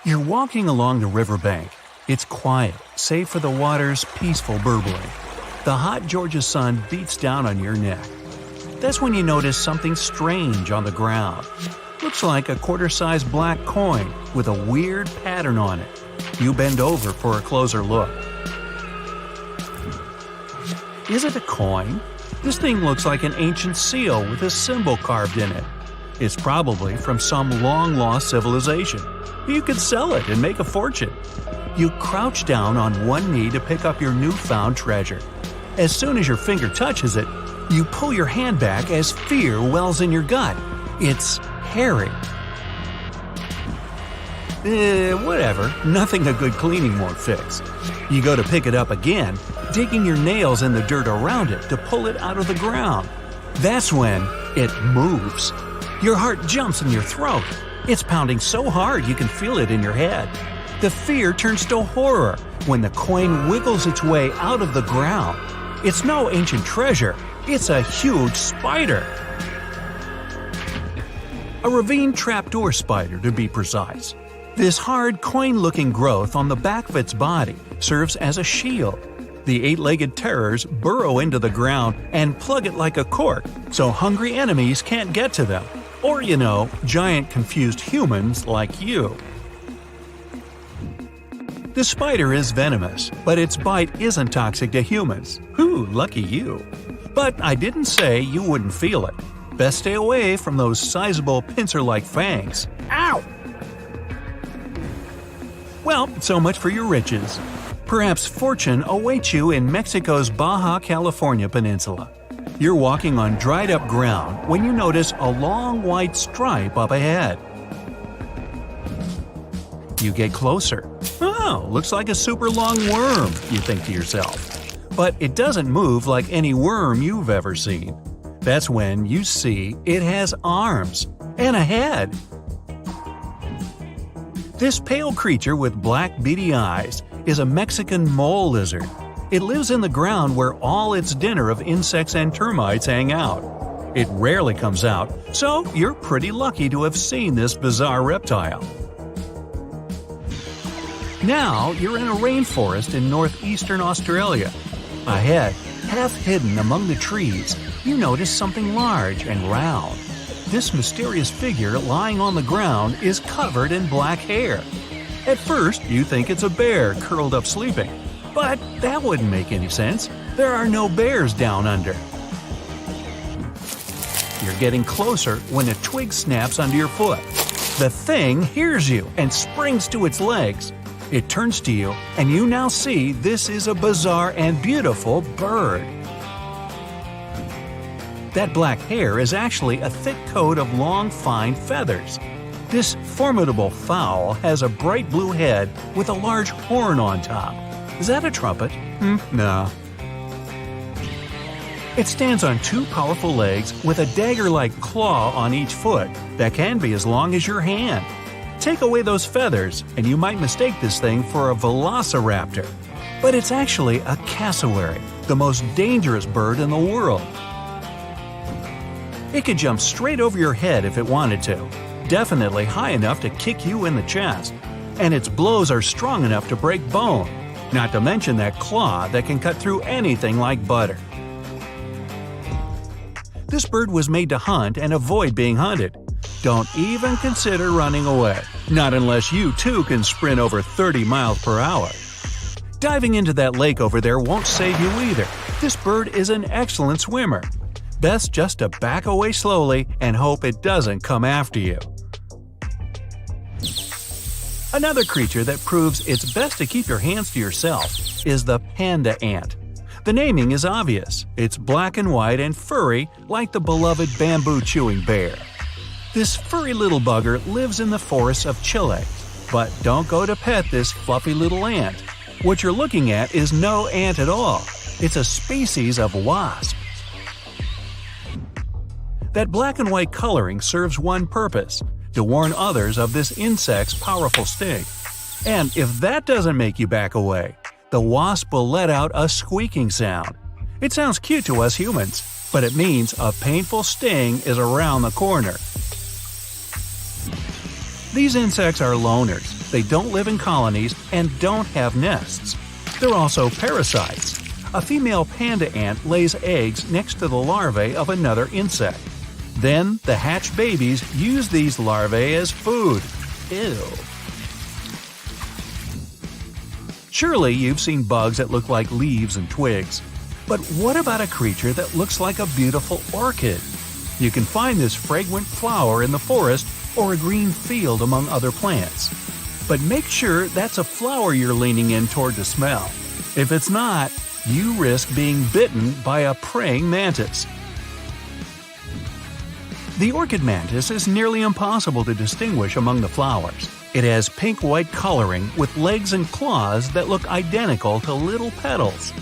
You're walking along the riverbank. It's quiet, save for the water's peaceful burbling. The hot Georgia sun beats down on your neck. That's when you notice something strange on the ground. Looks like a quarter-sized black coin with a weird pattern on it. You bend over for a closer look. Is it a coin? This thing looks like an ancient seal with a symbol carved in it. It's probably from some long-lost civilization. You could sell it and make a fortune. You crouch down on one knee to pick up your newfound treasure. As soon as your finger touches it, you pull your hand back as fear wells in your gut. It's hairy. Whatever. Nothing a good cleaning won't fix. You go to pick it up again, digging your nails in the dirt around it to pull it out of the ground. That's when it moves. Your heart jumps in your throat. It's pounding so hard you can feel it in your head. The fear turns to horror when the coin wiggles its way out of the ground. It's no ancient treasure. It's a huge spider. A ravine trapdoor spider, to be precise. This hard, coin-looking growth on the back of its body serves as a shield. The eight-legged terrors burrow into the ground and plug it like a cork, so hungry enemies can't get to them. Or, giant confused humans like you. The spider is venomous, but its bite isn't toxic to humans. Ooh, lucky you. But I didn't say you wouldn't feel it. Best stay away from those sizable pincer-like fangs. Ow! Well, so much for your riches. Perhaps fortune awaits you in Mexico's Baja California peninsula. You're walking on dried-up ground when you notice a long white stripe up ahead. You get closer. Oh, looks like a super long worm, you think to yourself. But it doesn't move like any worm you've ever seen. That's when you see it has arms and a head. This pale creature with black beady eyes is a Mexican mole lizard. It lives in the ground where all its dinner of insects and termites hang out. It rarely comes out, so you're pretty lucky to have seen this bizarre reptile. Now you're in a rainforest in northeastern Australia. Ahead, half hidden among the trees, you notice something large and round. This mysterious figure lying on the ground is covered in black hair. At first, you think it's a bear curled up sleeping. But that wouldn't make any sense. There are no bears down under. You're getting closer when a twig snaps under your foot. The thing hears you and springs to its legs. It turns to you, and you now see this is a bizarre and beautiful bird. That black hair is actually a thick coat of long, fine feathers. This formidable fowl has a bright blue head with a large horn on top. Is that a trumpet? No. It stands on two powerful legs with a dagger-like claw on each foot that can be as long as your hand. Take away those feathers, and you might mistake this thing for a velociraptor. But it's actually a cassowary, the most dangerous bird in the world. It could jump straight over your head if it wanted to, definitely high enough to kick you in the chest. And its blows are strong enough to break bone, not to mention that claw that can cut through anything like butter. This bird was made to hunt and avoid being hunted. Don't even consider running away, not unless you too can sprint over 30 miles per hour. Diving into that lake over there won't save you either. This bird is an excellent swimmer. Best just to back away slowly and hope it doesn't come after you. Another creature that proves it's best to keep your hands to yourself is the panda ant. The naming is obvious. It's black and white and furry like the beloved bamboo-chewing bear. This furry little bugger lives in the forests of Chile. But don't go to pet this fluffy little ant. What you're looking at is no ant at all. It's a species of wasp. That black and white coloring serves one purpose – to warn others of this insect's powerful sting. And if that doesn't make you back away, the wasp will let out a squeaking sound. It sounds cute to us humans, but it means a painful sting is around the corner. These insects are loners, they don't live in colonies, and don't have nests. They're also parasites. A female panda ant lays eggs next to the larvae of another insect. Then, the hatched babies use these larvae as food. Ew. Surely you've seen bugs that look like leaves and twigs. But what about a creature that looks like a beautiful orchid? You can find this fragrant flower in the forest or a green field among other plants. But make sure that's a flower you're leaning in toward to smell. If it's not, you risk being bitten by a praying mantis. The orchid mantis is nearly impossible to distinguish among the flowers. It has pink-white coloring with legs and claws that look identical to little petals.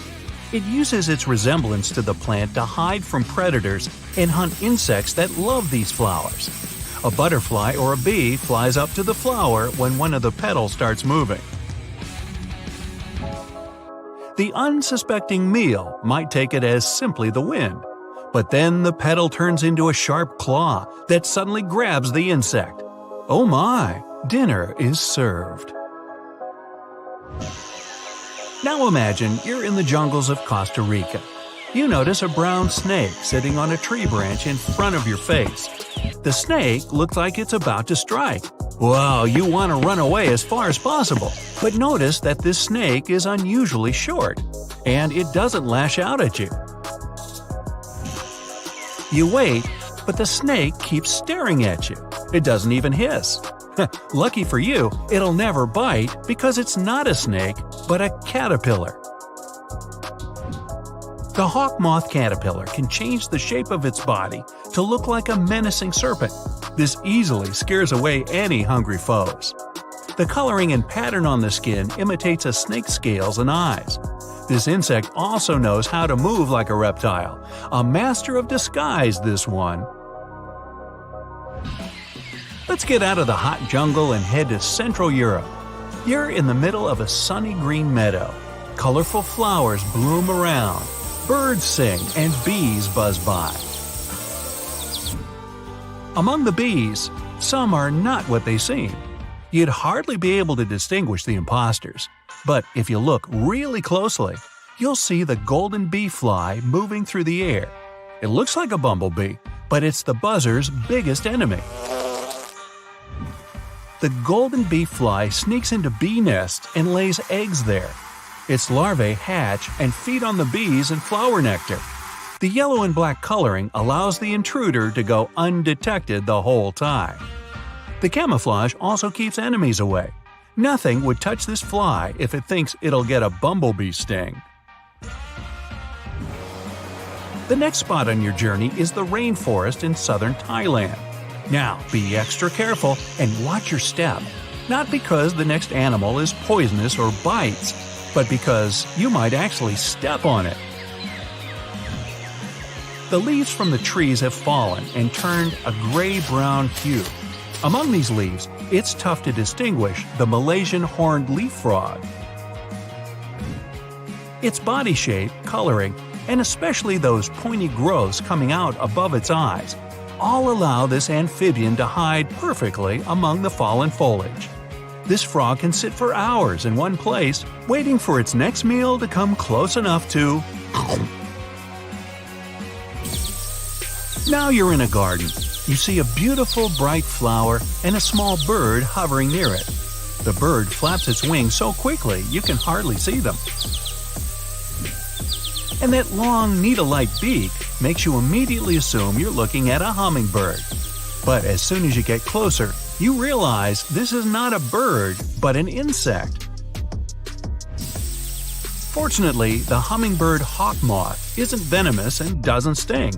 It uses its resemblance to the plant to hide from predators and hunt insects that love these flowers. A butterfly or a bee flies up to the flower when one of the petals starts moving. The unsuspecting meal might take it as simply the wind, but then the petal turns into a sharp claw that suddenly grabs the insect. Oh my, dinner is served. Now imagine you're in the jungles of Costa Rica. You notice a brown snake sitting on a tree branch in front of your face. The snake looks like it's about to strike. Wow, you want to run away as far as possible. But notice that this snake is unusually short, and it doesn't lash out at you. You wait, but the snake keeps staring at you. It doesn't even hiss. Lucky for you, it'll never bite because it's not a snake, but a caterpillar. The hawk moth caterpillar can change the shape of its body to look like a menacing serpent. This easily scares away any hungry foes. The coloring and pattern on the skin imitates a snake's scales and eyes. This insect also knows how to move like a reptile. A master of disguise, this one. Let's get out of the hot jungle and head to Central Europe. You're in the middle of a sunny green meadow. Colorful flowers bloom around. Birds sing and bees buzz by. Among the bees, some are not what they seem. You'd hardly be able to distinguish the imposters. But if you look really closely, you'll see the golden bee fly moving through the air. It looks like a bumblebee, but it's the buzzer's biggest enemy. The golden bee fly sneaks into bee nests and lays eggs there. Its larvae hatch and feed on the bees and flower nectar. The yellow and black coloring allows the intruder to go undetected the whole time. The camouflage also keeps enemies away. Nothing would touch this fly if it thinks it'll get a bumblebee sting. The next spot on your journey is the rainforest in southern Thailand. Now, be extra careful and watch your step. Not because the next animal is poisonous or bites, but because you might actually step on it. The leaves from the trees have fallen and turned a gray-brown hue. Among these leaves, it's tough to distinguish the Malaysian horned leaf frog. Its body shape, coloring, and especially those pointy growths coming out above its eyes all allow this amphibian to hide perfectly among the fallen foliage. This frog can sit for hours in one place, waiting for its next meal to come close enough to… Now you're in a garden. You see a beautiful bright flower and a small bird hovering near it. The bird flaps its wings so quickly you can hardly see them. And that long needle-like beak makes you immediately assume you're looking at a hummingbird. But as soon as you get closer, you realize this is not a bird, but an insect. Fortunately, the hummingbird hawk moth isn't venomous and doesn't sting.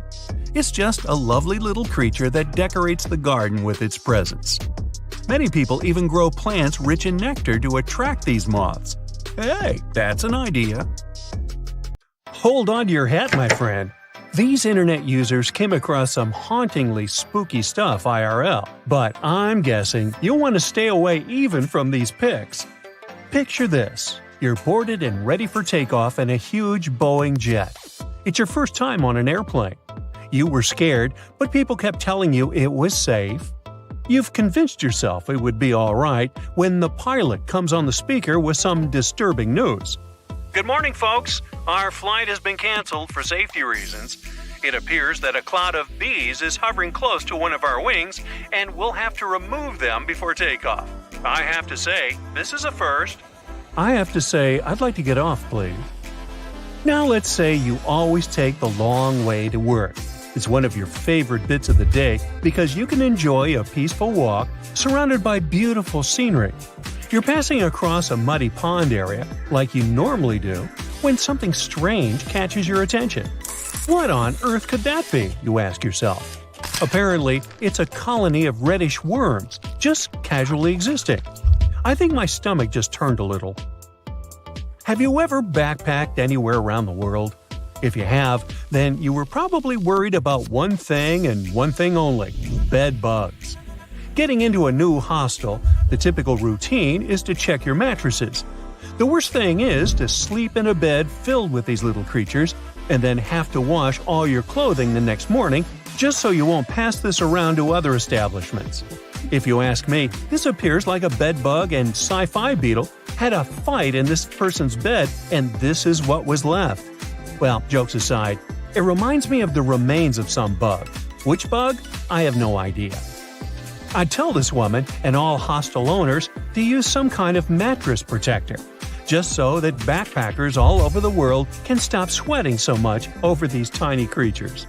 It's just a lovely little creature that decorates the garden with its presence. Many people even grow plants rich in nectar to attract these moths. Hey, that's an idea. Hold on to your hat, my friend. These internet users came across some hauntingly spooky stuff IRL, but I'm guessing you'll want to stay away even from these pics. Picture this. You're boarded and ready for takeoff in a huge Boeing jet. It's your first time on an airplane. You were scared, but people kept telling you it was safe. You've convinced yourself it would be all right when the pilot comes on the speaker with some disturbing news. Good morning, folks. Our flight has been canceled for safety reasons. It appears that a cloud of bees is hovering close to one of our wings, and we'll have to remove them before takeoff. I have to say, this is a first. I have to say, I'd like to get off, please. Now let's say you always take the long way to work. It's one of your favorite bits of the day because you can enjoy a peaceful walk surrounded by beautiful scenery. You're passing across a muddy pond area, like you normally do, when something strange catches your attention. What on earth could that be, you ask yourself? Apparently, it's a colony of reddish worms, just casually existing. I think my stomach just turned a little. Have you ever backpacked anywhere around the world? If you have, then you were probably worried about one thing and one thing only – bed bugs. Getting into a new hostel, the typical routine is to check your mattresses. The worst thing is to sleep in a bed filled with these little creatures and then have to wash all your clothing the next morning just so you won't pass this around to other establishments. If you ask me, this appears like a bed bug and sci-fi beetle had a fight in this person's bed and this is what was left. Well, jokes aside, it reminds me of the remains of some bug. Which bug? I have no idea. I'd tell this woman and all hostel owners to use some kind of mattress protector, just so that backpackers all over the world can stop sweating so much over these tiny creatures.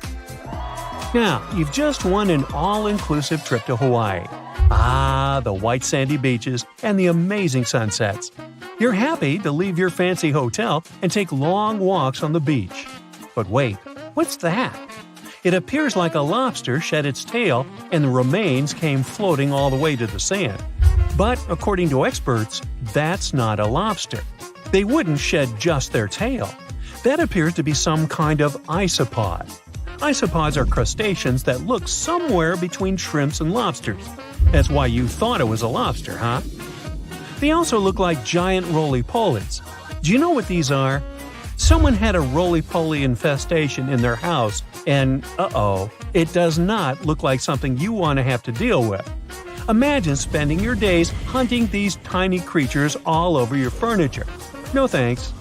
Now, you've just won an all-inclusive trip to Hawaii. Ah, the white sandy beaches and the amazing sunsets. You're happy to leave your fancy hotel and take long walks on the beach. But wait, what's that? It appears like a lobster shed its tail and the remains came floating all the way to the sand. But according to experts, that's not a lobster. They wouldn't shed just their tail. That appears to be some kind of isopod. Isopods are crustaceans that look somewhere between shrimps and lobsters. That's why you thought it was a lobster, huh? They also look like giant roly-polies. Do you know what these are? Someone had a roly-poly infestation in their house, and it does not look like something you want to have to deal with. Imagine spending your days hunting these tiny creatures all over your furniture. No thanks.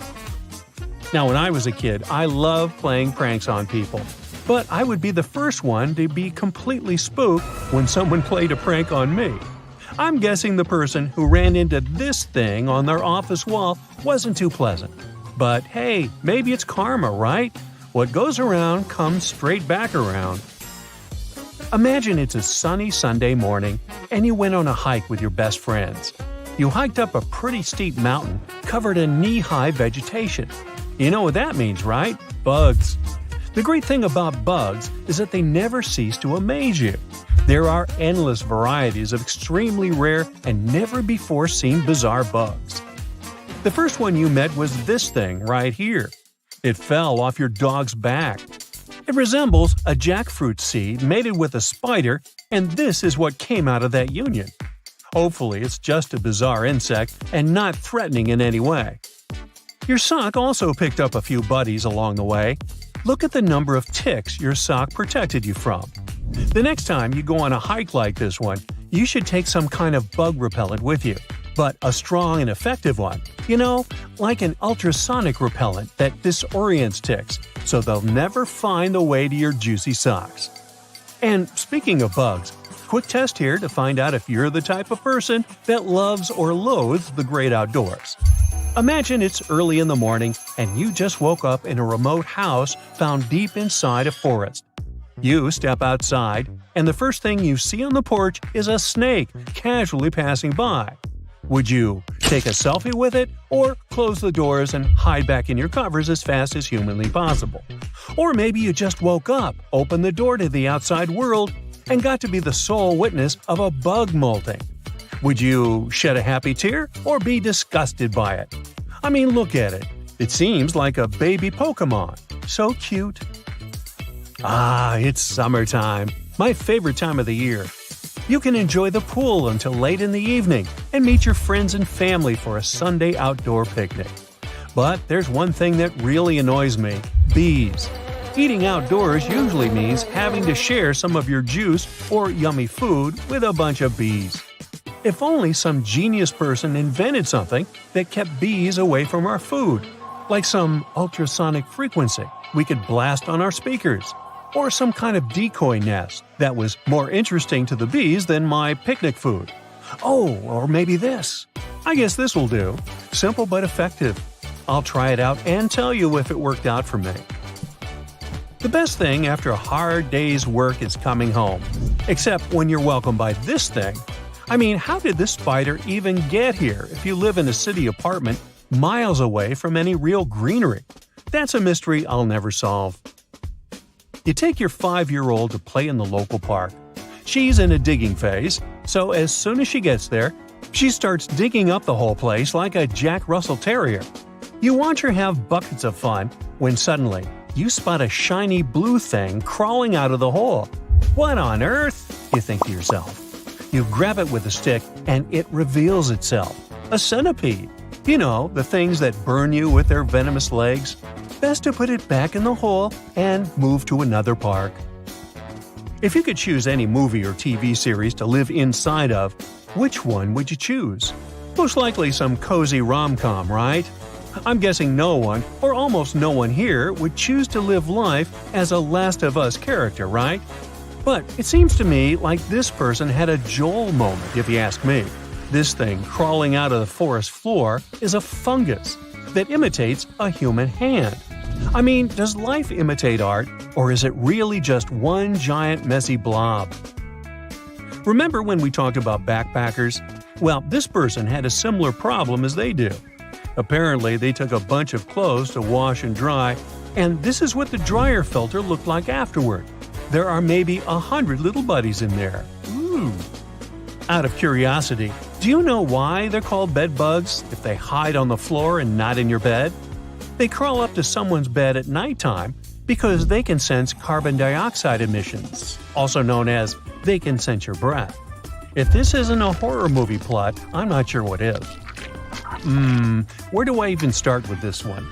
Now, when I was a kid, I loved playing pranks on people. But I would be the first one to be completely spooked when someone played a prank on me. I'm guessing the person who ran into this thing on their office wall wasn't too pleasant. But hey, maybe it's karma, right? What goes around comes straight back around. Imagine it's a sunny Sunday morning and you went on a hike with your best friends. You hiked up a pretty steep mountain covered in knee-high vegetation. You know what that means, right? Bugs. The great thing about bugs is that they never cease to amaze you. There are endless varieties of extremely rare and never-before-seen bizarre bugs. The first one you met was this thing right here. It fell off your dog's back. It resembles a jackfruit seed mated with a spider, and this is what came out of that union. Hopefully, it's just a bizarre insect and not threatening in any way. Your sock also picked up a few buddies along the way. Look at the number of ticks your sock protected you from. The next time you go on a hike like this one, you should take some kind of bug repellent with you, but a strong and effective one. You know, like an ultrasonic repellent that disorients ticks, so they'll never find the way to your juicy socks. And speaking of bugs, quick test here to find out if you're the type of person that loves or loathes the great outdoors. Imagine it's early in the morning and you just woke up in a remote house found deep inside a forest. You step outside, and the first thing you see on the porch is a snake casually passing by. Would you take a selfie with it, or close the doors and hide back in your covers as fast as humanly possible? Or maybe you just woke up, opened the door to the outside world, and got to be the sole witness of a bug molting. Would you shed a happy tear or be disgusted by it? I mean, look at it. It seems like a baby Pokemon. So cute. Ah, it's summertime. My favorite time of the year. You can enjoy the pool until late in the evening and meet your friends and family for a Sunday outdoor picnic. But there's one thing that really annoys me – bees. Eating outdoors usually means having to share some of your juice or yummy food with a bunch of bees. If only some genius person invented something that kept bees away from our food, like some ultrasonic frequency we could blast on our speakers, or some kind of decoy nest that was more interesting to the bees than my picnic food. Oh, or maybe this. I guess this will do. Simple but effective. I'll try it out and tell you if it worked out for me. The best thing after a hard day's work is coming home. Except when you're welcomed by this thing. I mean, how did this spider even get here if you live in a city apartment miles away from any real greenery? That's a mystery I'll never solve. You take your 5-year-old to play in the local park. She's in a digging phase, so as soon as she gets there, she starts digging up the whole place like a Jack Russell Terrier. You watch her have buckets of fun when suddenly you spot a shiny blue thing crawling out of the hole. What on earth? You think to yourself. You grab it with a stick and it reveals itself. A centipede. You know, the things that burn you with their venomous legs. Best to put it back in the hole and move to another park. If you could choose any movie or TV series to live inside of, which one would you choose? Most likely some cozy rom-com, right? I'm guessing no one, or almost no one here, would choose to live life as a Last of Us character, right? But it seems to me like this person had a Joel moment, if you ask me. This thing crawling out of the forest floor is a fungus that imitates a human hand. I mean, does life imitate art, or is it really just one giant messy blob? Remember when we talked about backpackers? Well, this person had a similar problem as they do. Apparently, they took a bunch of clothes to wash and dry, and this is what the dryer filter looked like afterward. There are maybe 100 little buddies in there. Ooh. Out of curiosity, do you know why they're called bed bugs if they hide on the floor and not in your bed? They crawl up to someone's bed at nighttime because they can sense carbon dioxide emissions, also known as they can sense your breath. If this isn't a horror movie plot, I'm not sure what is. Where do I even start with this one?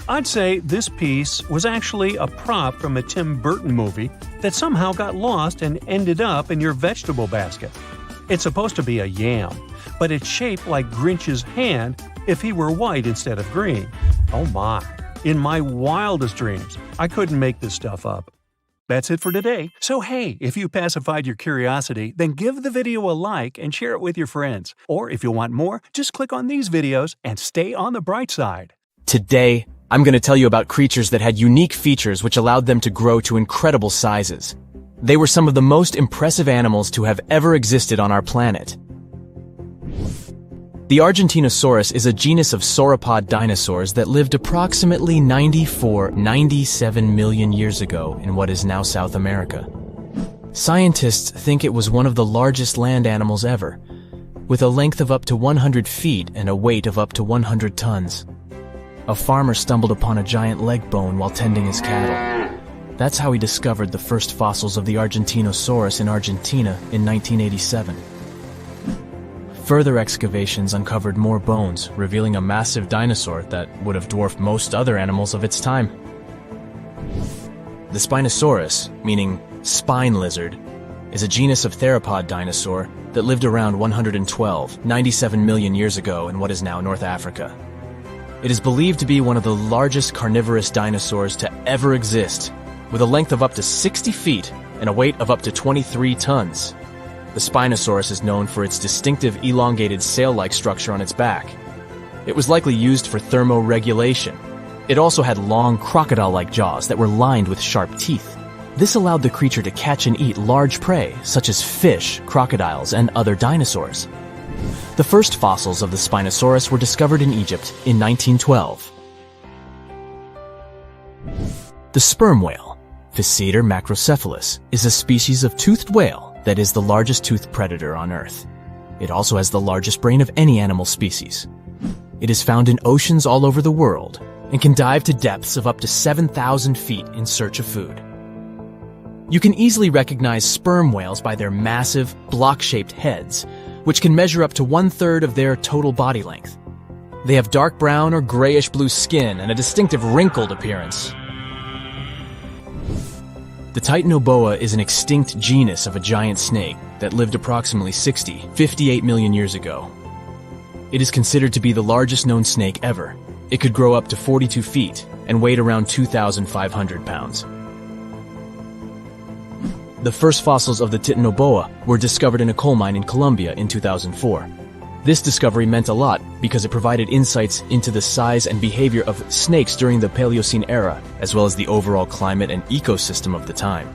I'd say this piece was actually a prop from a Tim Burton movie that somehow got lost and ended up in your vegetable basket. It's supposed to be a yam, but it's shaped like Grinch's hand if he were white instead of green. Oh my. In my wildest dreams, I couldn't make this stuff up. That's it for today. So hey, if you pacified your curiosity, then give the video a like and share it with your friends. Or if you want more, just click on these videos and stay on the bright side. Today, I'm going to tell you about creatures that had unique features which allowed them to grow to incredible sizes. They were some of the most impressive animals to have ever existed on our planet. The Argentinosaurus is a genus of sauropod dinosaurs that lived approximately 97 million years ago in what is now South America. Scientists think it was one of the largest land animals ever, with a length of up to 100 feet and a weight of up to 100 tons. A farmer stumbled upon a giant leg bone while tending his cattle. That's how he discovered the first fossils of the Argentinosaurus in Argentina in 1987. Further excavations uncovered more bones, revealing a massive dinosaur that would have dwarfed most other animals of its time. The Spinosaurus, meaning spine lizard, is a genus of theropod dinosaur that lived around 97 million years ago in what is now North Africa. It is believed to be one of the largest carnivorous dinosaurs to ever exist, with a length of up to 60 feet and a weight of up to 23 tons. The Spinosaurus is known for its distinctive elongated sail-like structure on its back. It was likely used for thermoregulation. It also had long crocodile-like jaws that were lined with sharp teeth. This allowed the creature to catch and eat large prey, such as fish, crocodiles, and other dinosaurs. The first fossils of the Spinosaurus were discovered in Egypt in 1912. The sperm whale, Physeter macrocephalus, is a species of toothed whale that is the largest toothed predator on Earth. It also has the largest brain of any animal species. It is found in oceans all over the world and can dive to depths of up to 7,000 feet in search of food. You can easily recognize sperm whales by their massive, block-shaped heads, which can measure up to 1/3 of their total body length. They have dark brown or grayish-blue skin and a distinctive wrinkled appearance. The Titanoboa is an extinct genus of a giant snake that lived approximately 58 million years ago. It is considered to be the largest known snake ever. It could grow up to 42 feet and weighed around 2,500 pounds. The first fossils of the Titanoboa were discovered in a coal mine in Colombia in 2004. This discovery meant a lot because it provided insights into the size and behavior of snakes during the Paleocene era, as well as the overall climate and ecosystem of the time.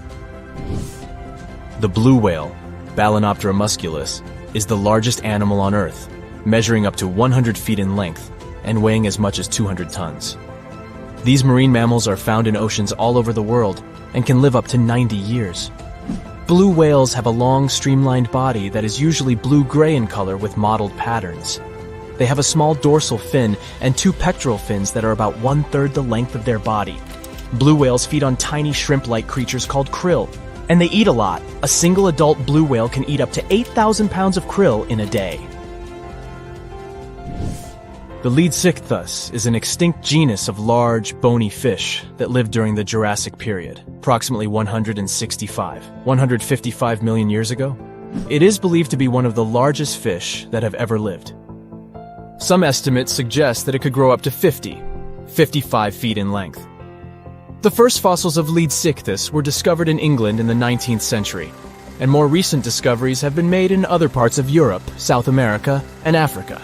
The blue whale, Balænoptera musculus, is the largest animal on Earth, measuring up to 100 feet in length and weighing as much as 200 tons. These marine mammals are found in oceans all over the world and can live up to 90 years. Blue whales have a long, streamlined body that is usually blue-gray in color with mottled patterns. They have a small dorsal fin and 2 pectoral fins that are about 1/3 the length of their body. Blue whales feed on tiny shrimp-like creatures called krill, and they eat a lot. A single adult blue whale can eat up to 8,000 pounds of krill in a day. The Leadsichthus is an extinct genus of large, bony fish that lived during the Jurassic period, approximately 155 million years ago. It is believed to be one of the largest fish that have ever lived. Some estimates suggest that it could grow up to 55 feet in length. The first fossils of Leadsichthus were discovered in England in the 19th century, and more recent discoveries have been made in other parts of Europe, South America, and Africa.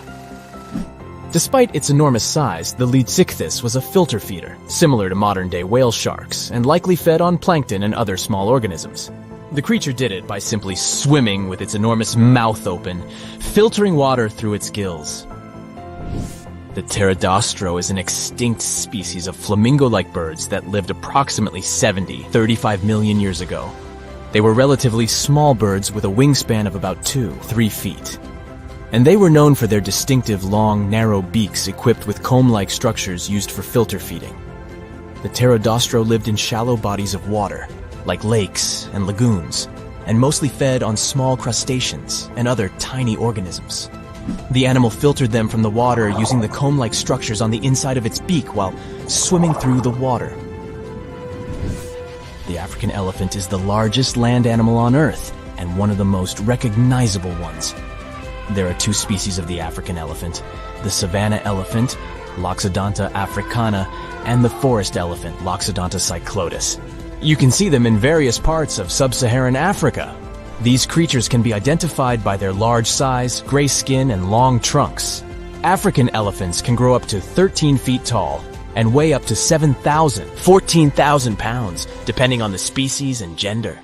Despite its enormous size, the Leadsichthus was a filter feeder, similar to modern-day whale sharks, and likely fed on plankton and other small organisms. The creature did it by simply swimming with its enormous mouth open, filtering water through its gills. The pterodostro is an extinct species of flamingo-like birds that lived approximately 35 million years ago. They were relatively small birds with a wingspan of about 2-3 feet. And they were known for their distinctive long, narrow beaks equipped with comb-like structures used for filter feeding. The pterodostro lived in shallow bodies of water, like lakes and lagoons, and mostly fed on small crustaceans and other tiny organisms. The animal filtered them from the water using the comb-like structures on the inside of its beak while swimming through the water. The African elephant is the largest land animal on Earth and one of the most recognizable ones. There are 2 species of the African elephant, the savanna elephant, Loxodonta africana, and the forest elephant, Loxodonta cyclotis. You can see them in various parts of sub-Saharan Africa. These creatures can be identified by their large size, gray skin, and long trunks. African elephants can grow up to 13 feet tall and weigh up to 14,000 pounds, depending on the species and gender.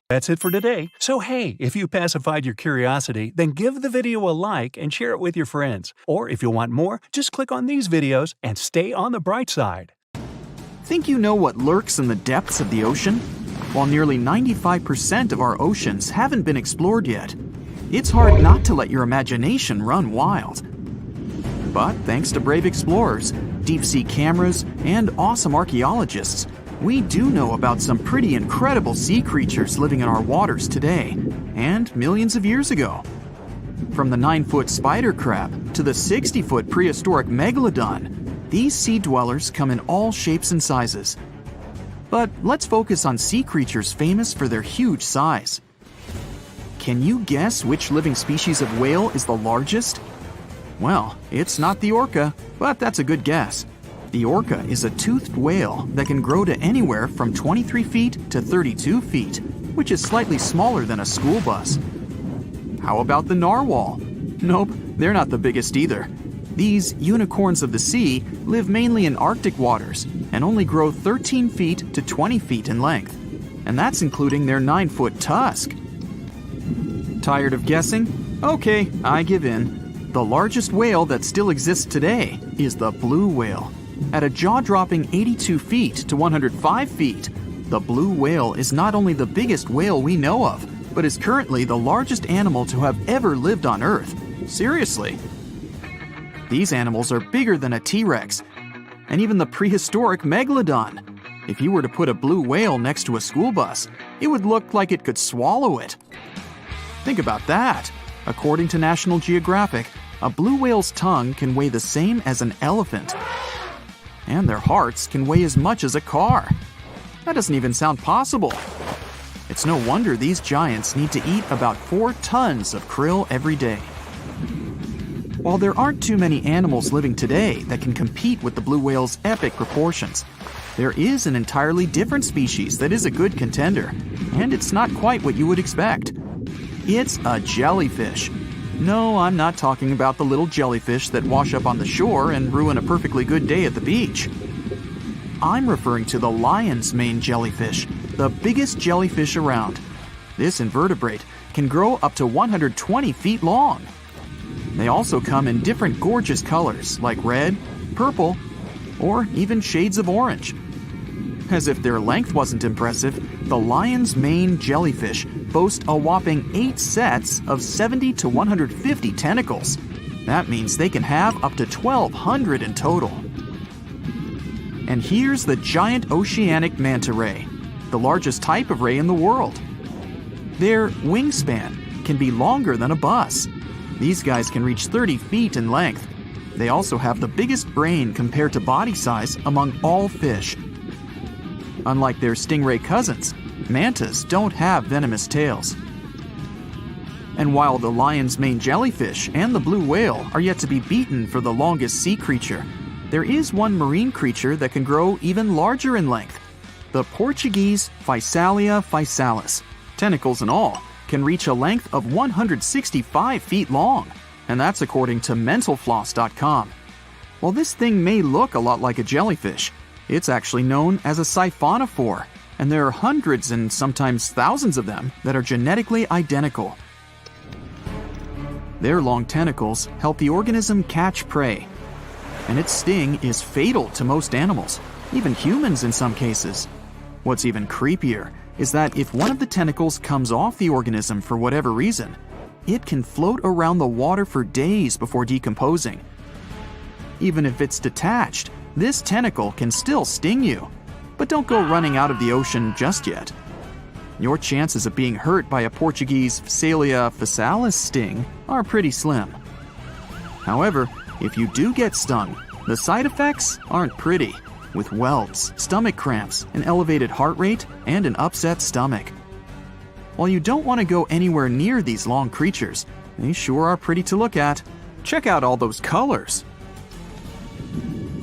That's it for today. So hey, if you pacified your curiosity, then give the video a like and share it with your friends. Or if you want more, just click on these videos and stay on the bright side. Think you know what lurks in the depths of the ocean? While nearly 95% of our oceans haven't been explored yet, it's hard not to let your imagination run wild. But thanks to brave explorers, deep-sea cameras, and awesome archaeologists, we do know about some pretty incredible sea creatures living in our waters today, and millions of years ago. From the 9-foot spider crab to the 60-foot prehistoric megalodon, these sea dwellers come in all shapes and sizes. But let's focus on sea creatures famous for their huge size. Can you guess which living species of whale is the largest? Well, it's not the orca, but that's a good guess. The orca is a toothed whale that can grow to anywhere from 23 feet to 32 feet, which is slightly smaller than a school bus. How about the narwhal? Nope, they're not the biggest either. These unicorns of the sea live mainly in Arctic waters and only grow 13 feet to 20 feet in length, and that's including their 9-foot tusk. Tired of guessing? Okay, I give in. The largest whale that still exists today is the blue whale. At a jaw-dropping 82 feet to 105 feet, the blue whale is not only the biggest whale we know of, but is currently the largest animal to have ever lived on Earth. Seriously. These animals are bigger than a T-Rex, and even the prehistoric megalodon. If you were to put a blue whale next to a school bus, it would look like it could swallow it. Think about that. According to National Geographic, a blue whale's tongue can weigh the same as an elephant. And their hearts can weigh as much as a car. That doesn't even sound possible. It's no wonder these giants need to eat about 4 tons of krill every day. While there aren't too many animals living today that can compete with the blue whale's epic proportions, there is an entirely different species that is a good contender, and it's not quite what you would expect. It's a jellyfish. No, I'm not talking about the little jellyfish that wash up on the shore and ruin a perfectly good day at the beach. I'm referring to the lion's mane jellyfish, the biggest jellyfish around. This invertebrate can grow up to 120 feet long. They also come in different gorgeous colors like red, purple, or even shades of orange. As if their length wasn't impressive, the lion's mane jellyfish boast a whopping 8 sets of 70 to 150 tentacles. That means they can have up to 1,200 in total. And here's the giant oceanic manta ray, the largest type of ray in the world. Their wingspan can be longer than a bus. These guys can reach 30 feet in length. They also have the biggest brain compared to body size among all fish. Unlike their stingray cousins, mantas don't have venomous tails. And while the lion's mane jellyfish and the blue whale are yet to be beaten for the longest sea creature, there is one marine creature that can grow even larger in length. The Portuguese Physalia physalis, tentacles and all, can reach a length of 165 feet long, and that's according to mentalfloss.com. While this thing may look a lot like a jellyfish, it's actually known as a siphonophore, and there are hundreds and sometimes thousands of them that are genetically identical. Their long tentacles help the organism catch prey, and its sting is fatal to most animals, even humans in some cases. What's even creepier is that if one of the tentacles comes off the organism for whatever reason, it can float around the water for days before decomposing. Even if it's detached, this tentacle can still sting you. But don't go running out of the ocean just yet. Your chances of being hurt by a Portuguese Physalia physalis sting are pretty slim. However, if you do get stung, the side effects aren't pretty, with welts, stomach cramps, an elevated heart rate, and an upset stomach. While you don't want to go anywhere near these long creatures, they sure are pretty to look at. Check out all those colors.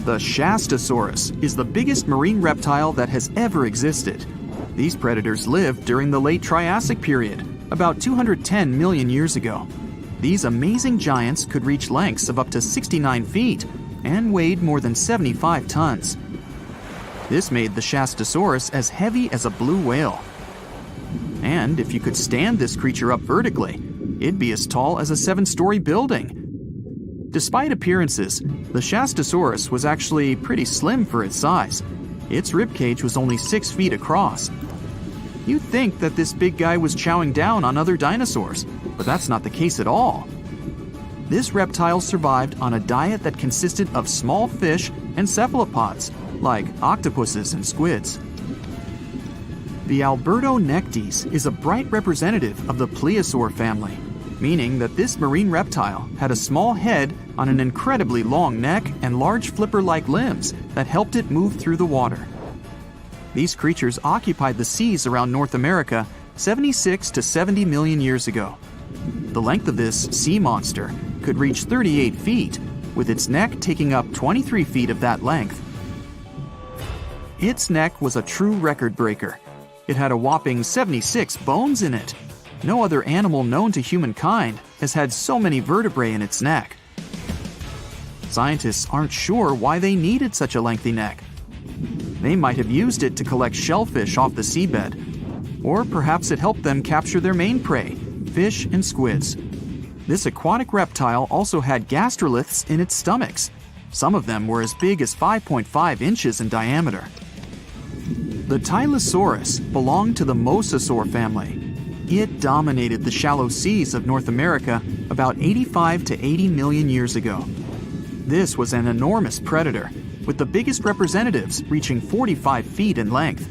The Shastasaurus is the biggest marine reptile that has ever existed. These predators lived during the late Triassic period, about 210 million years ago. These amazing giants could reach lengths of up to 69 feet and weighed more than 75 tons. This made the Shastasaurus as heavy as a blue whale. And if you could stand this creature up vertically, it'd be as tall as a 7-story building. Despite appearances, the Shastasaurus was actually pretty slim for its size. Its ribcage was only 6 feet across. You'd think that this big guy was chowing down on other dinosaurs, but that's not the case at all. This reptile survived on a diet that consisted of small fish and cephalopods, like octopuses and squids. The Albertonectes is a bright representative of the plesiosaur family, meaning that this marine reptile had a small head on an incredibly long neck and large flipper-like limbs that helped it move through the water. These creatures occupied the seas around North America 76 to 70 million years ago. The length of this sea monster could reach 38 feet, with its neck taking up 23 feet of that length. Its neck was a true record breaker. It had a whopping 76 bones in it. No other animal known to humankind has had so many vertebrae in its neck. Scientists aren't sure why they needed such a lengthy neck. They might have used it to collect shellfish off the seabed, or perhaps it helped them capture their main prey, fish and squids. This aquatic reptile also had gastroliths in its stomachs. Some of them were as big as 5.5 inches in diameter. The Tylosaurus belonged to the Mosasaur family. It dominated the shallow seas of North America about 85 to 80 million years ago. This was an enormous predator, with the biggest representatives reaching 45 feet in length.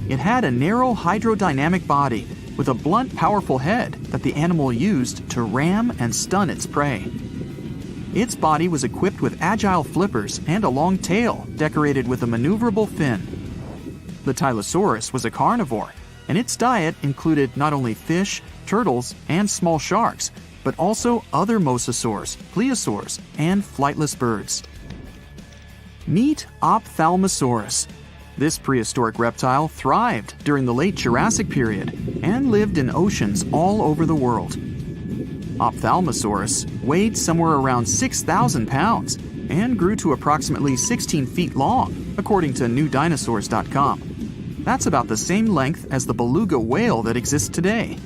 It had a narrow hydrodynamic body with a blunt, powerful head that the animal used to ram and stun its prey. Its body was equipped with agile flippers and a long tail decorated with a maneuverable fin. The Tylosaurus was a carnivore, and its diet included not only fish, turtles, and small sharks, but also other mosasaurs, plesiosaurs, and flightless birds. Meet Ophthalmosaurus. This prehistoric reptile thrived during the late Jurassic period and lived in oceans all over the world. Ophthalmosaurus weighed somewhere around 6,000 pounds and grew to approximately 16 feet long, according to newdinosaurs.com. That's about the same length as the beluga whale that exists today.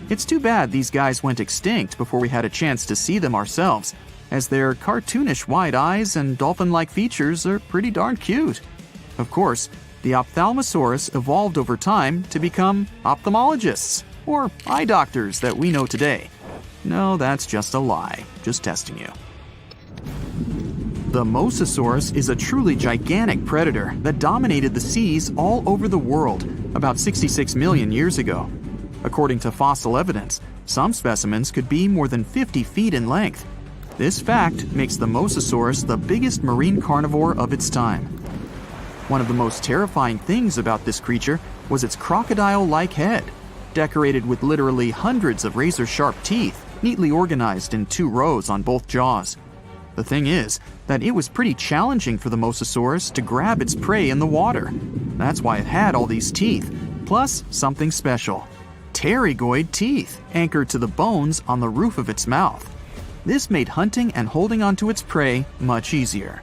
It's too bad these guys went extinct before we had a chance to see them ourselves, as their cartoonish wide eyes and dolphin-like features are pretty darn cute. Of course, the Ophthalmosaurus evolved over time to become ophthalmologists, or eye doctors that we know today. No, that's just a lie. Just testing you. The Mosasaurus is a truly gigantic predator that dominated the seas all over the world about 66 million years ago. According to fossil evidence, some specimens could be more than 50 feet in length. This fact makes the Mosasaurus the biggest marine carnivore of its time. One of the most terrifying things about this creature was its crocodile-like head, decorated with literally hundreds of razor-sharp teeth, neatly organized in 2 rows on both jaws. The thing is that it was pretty challenging for the Mosasaurus to grab its prey in the water. That's why it had all these teeth, plus something special: pterygoid teeth anchored to the bones on the roof of its mouth. This made hunting and holding onto its prey much easier.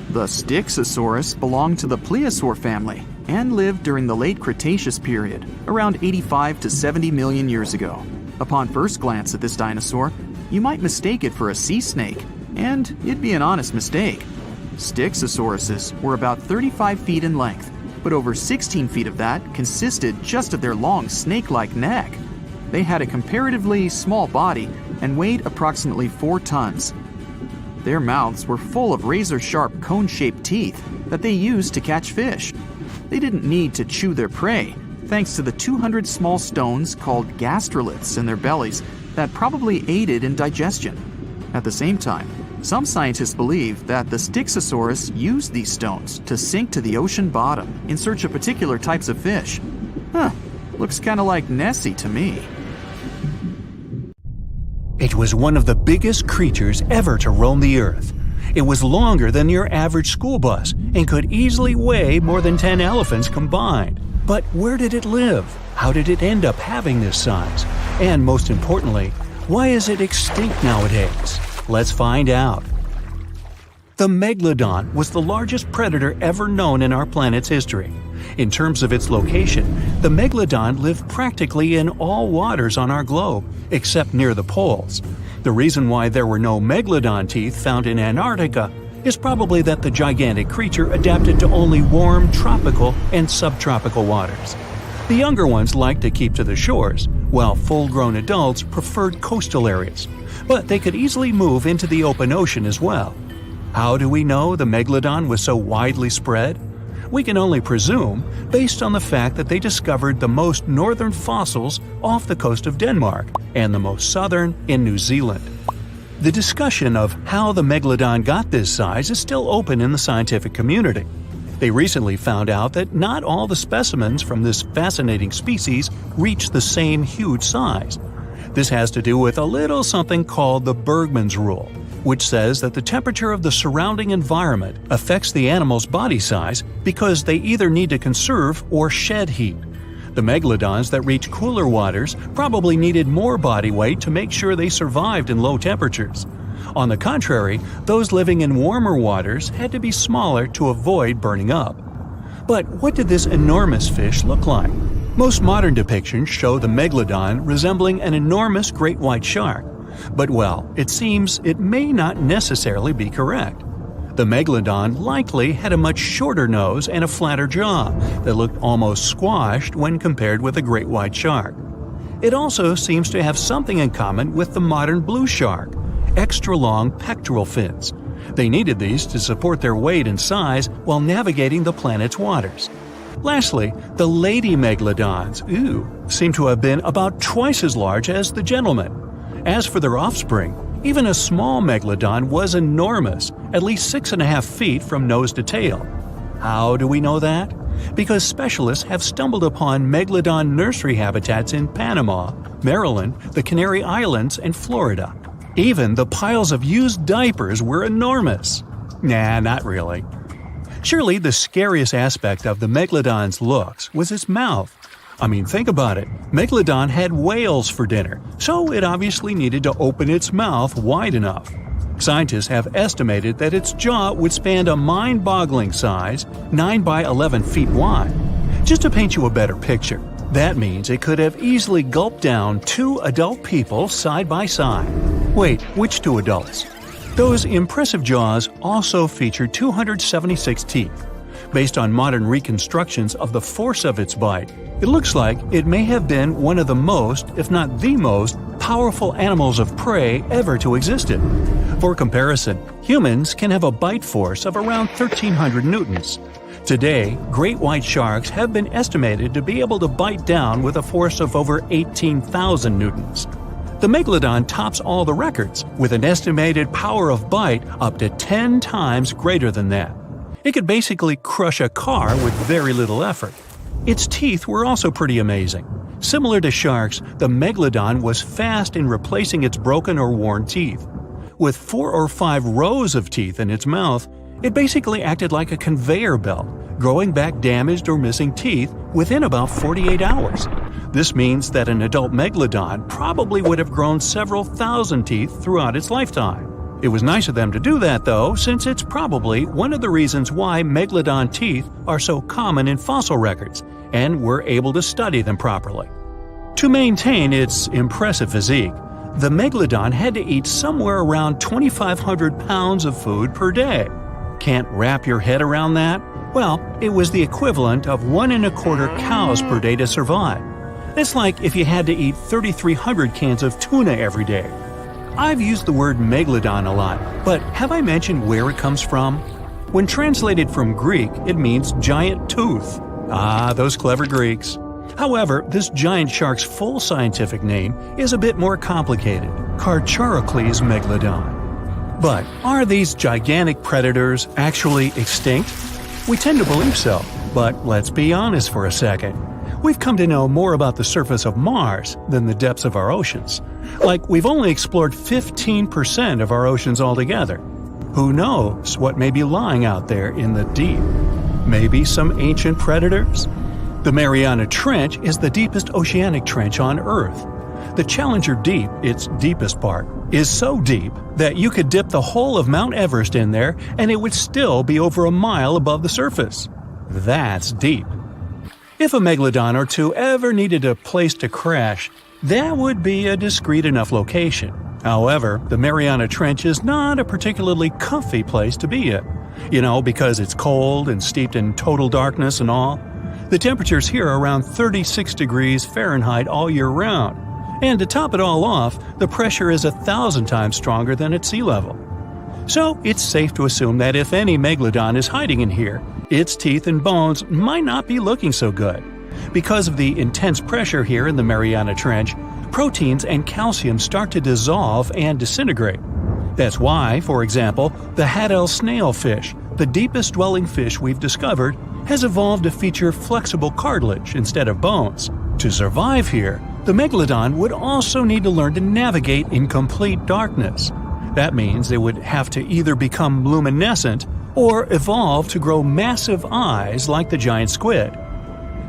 The Styxosaurus belonged to the plesiosaur family and lived during the late Cretaceous period, around 85 to 70 million years ago. Upon first glance at this dinosaur, you might mistake it for a sea snake, and it'd be an honest mistake. Styxosauruses were about 35 feet in length, but over 16 feet of that consisted just of their long snake-like neck. They had a comparatively small body and weighed approximately 4 tons. Their mouths were full of razor-sharp cone-shaped teeth that they used to catch fish. They didn't need to chew their prey, thanks to the 200 small stones called gastroliths in their bellies that probably aided in digestion. At the same time, some scientists believe that the Styxosaurus used these stones to sink to the ocean bottom in search of particular types of fish. Looks kinda like Nessie to me. It was one of the biggest creatures ever to roam the earth. It was longer than your average school bus and could easily weigh more than 10 elephants combined. But where did it live? How did it end up having this size? And most importantly, why is it extinct nowadays? Let's find out. The megalodon was the largest predator ever known in our planet's history. In terms of its location, the megalodon lived practically in all waters on our globe, except near the poles. The reason why there were no megalodon teeth found in Antarctica is probably that the gigantic creature adapted to only warm tropical and subtropical waters. The younger ones liked to keep to the shores, while full-grown adults preferred coastal areas, but they could easily move into the open ocean as well. How do we know the megalodon was so widely spread? We can only presume, based on the fact that they discovered the most northern fossils off the coast of Denmark and the most southern in New Zealand. The discussion of how the megalodon got this size is still open in the scientific community. They recently found out that not all the specimens from this fascinating species reach the same huge size. This has to do with a little something called the Bergmann's rule, which says that the temperature of the surrounding environment affects the animal's body size because they either need to conserve or shed heat. The megalodons that reach cooler waters probably needed more body weight to make sure they survived in low temperatures. On the contrary, those living in warmer waters had to be smaller to avoid burning up. But what did this enormous fish look like? Most modern depictions show the megalodon resembling an enormous great white shark. But well, it seems it may not necessarily be correct. The megalodon likely had a much shorter nose and a flatter jaw that looked almost squashed when compared with a great white shark. It also seems to have something in common with the modern blue shark: extra-long pectoral fins. They needed these to support their weight and size while navigating the planet's waters. Lastly, the lady megalodons, seem to have been about twice as large as the gentlemen. As for their offspring, even a small megalodon was enormous, at least 6.5 feet from nose to tail. How do we know that? Because specialists have stumbled upon megalodon nursery habitats in Panama, Maryland, the Canary Islands, and Florida. Even the piles of used diapers were enormous. Nah, not really. Surely the scariest aspect of the megalodon's looks was its mouth. I mean, think about it. Megalodon had whales for dinner, so it obviously needed to open its mouth wide enough. Scientists have estimated that its jaw would span a mind-boggling size, 9 by 11 feet wide. Just to paint you a better picture, that means it could have easily gulped down 2 adult people side by side. Wait, which 2 adults? Those impressive jaws also feature 276 teeth. Based on modern reconstructions of the force of its bite, it looks like it may have been one of the most, if not the most, powerful animals of prey ever to exist. For comparison, humans can have a bite force of around 1,300 newtons. Today, great white sharks have been estimated to be able to bite down with a force of over 18,000 newtons. The megalodon tops all the records, with an estimated power of bite up to 10 times greater than that. It could basically crush a car with very little effort. Its teeth were also pretty amazing. Similar to sharks, the megalodon was fast in replacing its broken or worn teeth. With 4 or 5 rows of teeth in its mouth, it basically acted like a conveyor belt, growing back damaged or missing teeth within about 48 hours. This means that an adult megalodon probably would have grown several thousand teeth throughout its lifetime. It was nice of them to do that, though, since it's probably one of the reasons why megalodon teeth are so common in fossil records, and we're able to study them properly. To maintain its impressive physique, the megalodon had to eat somewhere around 2,500 pounds of food per day. Can't wrap your head around that? Well, it was the equivalent of 1¼ cows per day to survive. It's like if you had to eat 3,300 cans of tuna every day. I've used the word megalodon a lot, but have I mentioned where it comes from? When translated from Greek, it means giant tooth. Ah, those clever Greeks. However, this giant shark's full scientific name is a bit more complicated: Carcharocles megalodon. But are these gigantic predators actually extinct? We tend to believe so, but let's be honest for a second. We've come to know more about the surface of Mars than the depths of our oceans. Like, we've only explored 15% of our oceans altogether. Who knows what may be lying out there in the deep? Maybe some ancient predators? The Mariana Trench is the deepest oceanic trench on Earth. The Challenger Deep, its deepest part, is so deep that you could dip the whole of Mount Everest in there and it would still be over a mile above the surface. That's deep. If a megalodon or 2 ever needed a place to crash, that would be a discreet enough location. However, the Mariana Trench is not a particularly comfy place to be in. Because it's cold and steeped in total darkness and all. The temperatures here are around 36 degrees Fahrenheit all year round. And to top it all off, the pressure is 1,000 times stronger than at sea level. So it's safe to assume that if any megalodon is hiding in here, its teeth and bones might not be looking so good. Because of the intense pressure here in the Mariana Trench, proteins and calcium start to dissolve and disintegrate. That's why, for example, the Haddell snailfish, the deepest dwelling fish we've discovered, has evolved to feature flexible cartilage instead of bones. To survive here, the megalodon would also need to learn to navigate in complete darkness. That means it would have to either become luminescent or evolve to grow massive eyes like the giant squid.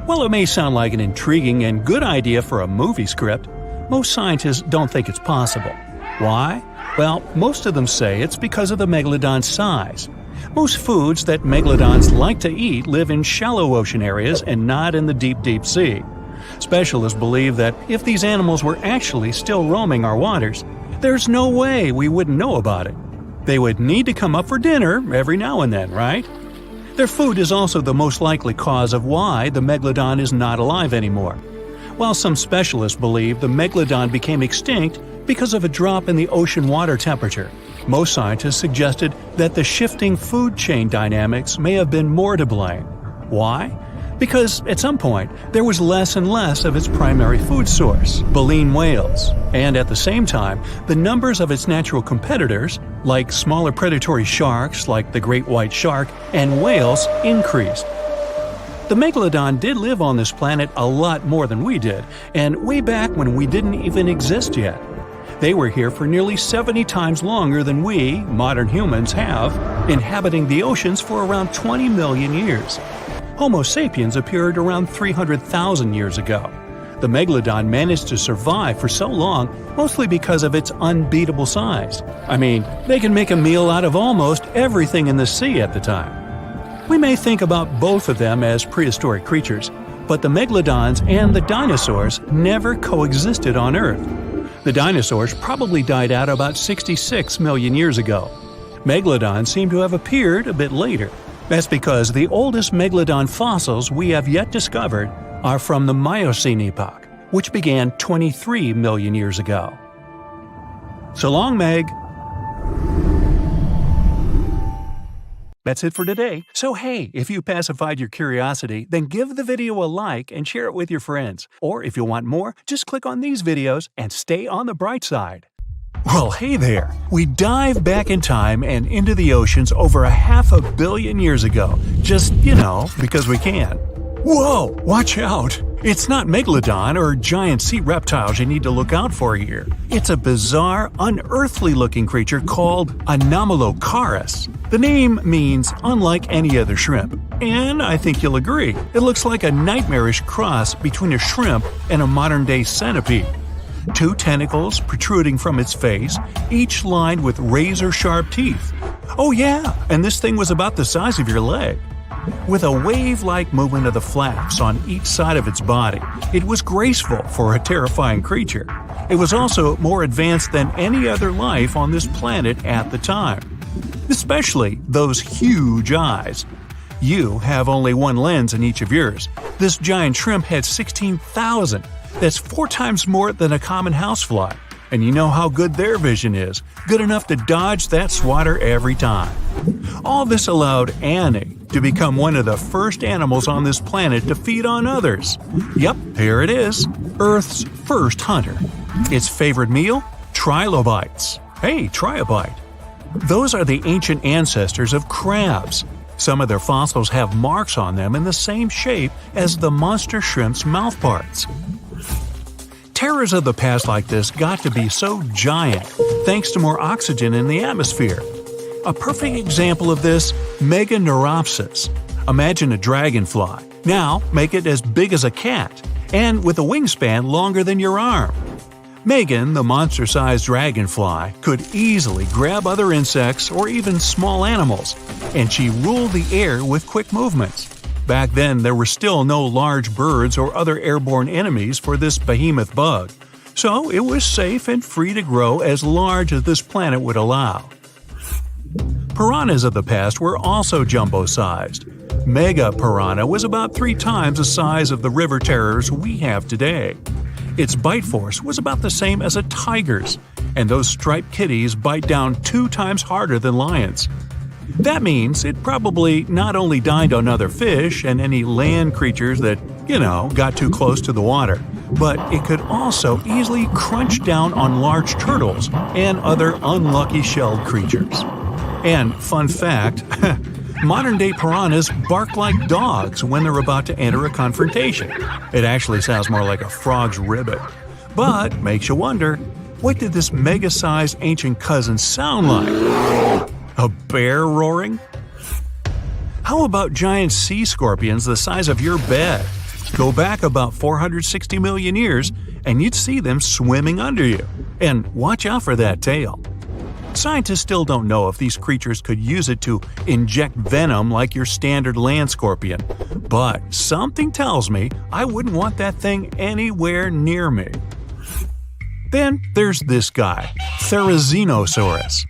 While it may sound like an intriguing and good idea for a movie script, most scientists don't think it's possible. Why? Well, most of them say it's because of the megalodon's size. Most foods that megalodons like to eat live in shallow ocean areas and not in the deep, deep sea. Specialists believe that if these animals were actually still roaming our waters, there's no way we wouldn't know about it. They would need to come up for dinner every now and then, right? Their food is also the most likely cause of why the megalodon is not alive anymore. While some specialists believe the megalodon became extinct because of a drop in the ocean water temperature, most scientists suggested that the shifting food chain dynamics may have been more to blame. Why? Because at some point, there was less and less of its primary food source, baleen whales, and at the same time, the numbers of its natural competitors, like smaller predatory sharks like the great white shark and whales, increased. The megalodon did live on this planet a lot more than we did, and way back when we didn't even exist yet. They were here for nearly 70 times longer than we, modern humans, have, inhabiting the oceans for around 20 million years. Homo sapiens appeared around 300,000 years ago. The megalodon managed to survive for so long mostly because of its unbeatable size. I mean, they can make a meal out of almost everything in the sea at the time. We may think about both of them as prehistoric creatures, but the megalodons and the dinosaurs never coexisted on Earth. The dinosaurs probably died out about 66 million years ago. Megalodons seem to have appeared a bit later. That's because the oldest megalodon fossils we have yet discovered are from the Miocene epoch, which began 23 million years ago. So long, Meg! That's it for today. So hey, if you pacified your curiosity, then give the video a like and share it with your friends. Or if you want more, just click on these videos and stay on the bright side. Well, hey there! We dive back in time and into the oceans over 500 million years ago. Just, because we can. Whoa! Watch out! It's not megalodon or giant sea reptiles you need to look out for here. It's a bizarre, unearthly-looking creature called Anomalocaris. The name means unlike any other shrimp. And I think you'll agree, it looks like a nightmarish cross between a shrimp and a modern-day centipede. 2 tentacles protruding from its face, each lined with razor-sharp teeth. Oh yeah, and this thing was about the size of your leg. With a wave-like movement of the flaps on each side of its body, it was graceful for a terrifying creature. It was also more advanced than any other life on this planet at the time. Especially those huge eyes. You have only one lens in each of yours. This giant shrimp had 16,000. That's 4 times more than a common housefly. And you know how good their vision is. Good enough to dodge that swatter every time. All this allowed Annie to become one of the first animals on this planet to feed on others. Yep, here it is. Earth's first hunter. Its favorite meal? Trilobites. Hey, try a bite. Those are the ancient ancestors of crabs. Some of their fossils have marks on them in the same shape as the monster shrimp's mouthparts. Terrors of the past like this got to be so giant thanks to more oxygen in the atmosphere. A perfect example of this, Meganeuropsis. Imagine a dragonfly. Now make it as big as a cat, and with a wingspan longer than your arm. Megan, the monster-sized dragonfly, could easily grab other insects or even small animals, and she ruled the air with quick movements. Back then, there were still no large birds or other airborne enemies for this behemoth bug, so it was safe and free to grow as large as this planet would allow. Piranhas of the past were also jumbo-sized. Mega piranha was about 3 times the size of the river terrors we have today. Its bite force was about the same as a tiger's, and those striped kitties bite down 2 times harder than lions. That means it probably not only dined on other fish and any land creatures that, got too close to the water, but it could also easily crunch down on large turtles and other unlucky shelled creatures. And fun fact, modern-day piranhas bark like dogs when they're about to enter a confrontation. It actually sounds more like a frog's ribbit. But makes you wonder, what did this mega-sized ancient cousin sound like? A bear roaring? How about giant sea scorpions the size of your bed? Go back about 460 million years, and you'd see them swimming under you. And watch out for that tail. Scientists still don't know if these creatures could use it to inject venom like your standard land scorpion, but something tells me I wouldn't want that thing anywhere near me. Then there's this guy, Therizinosaurus.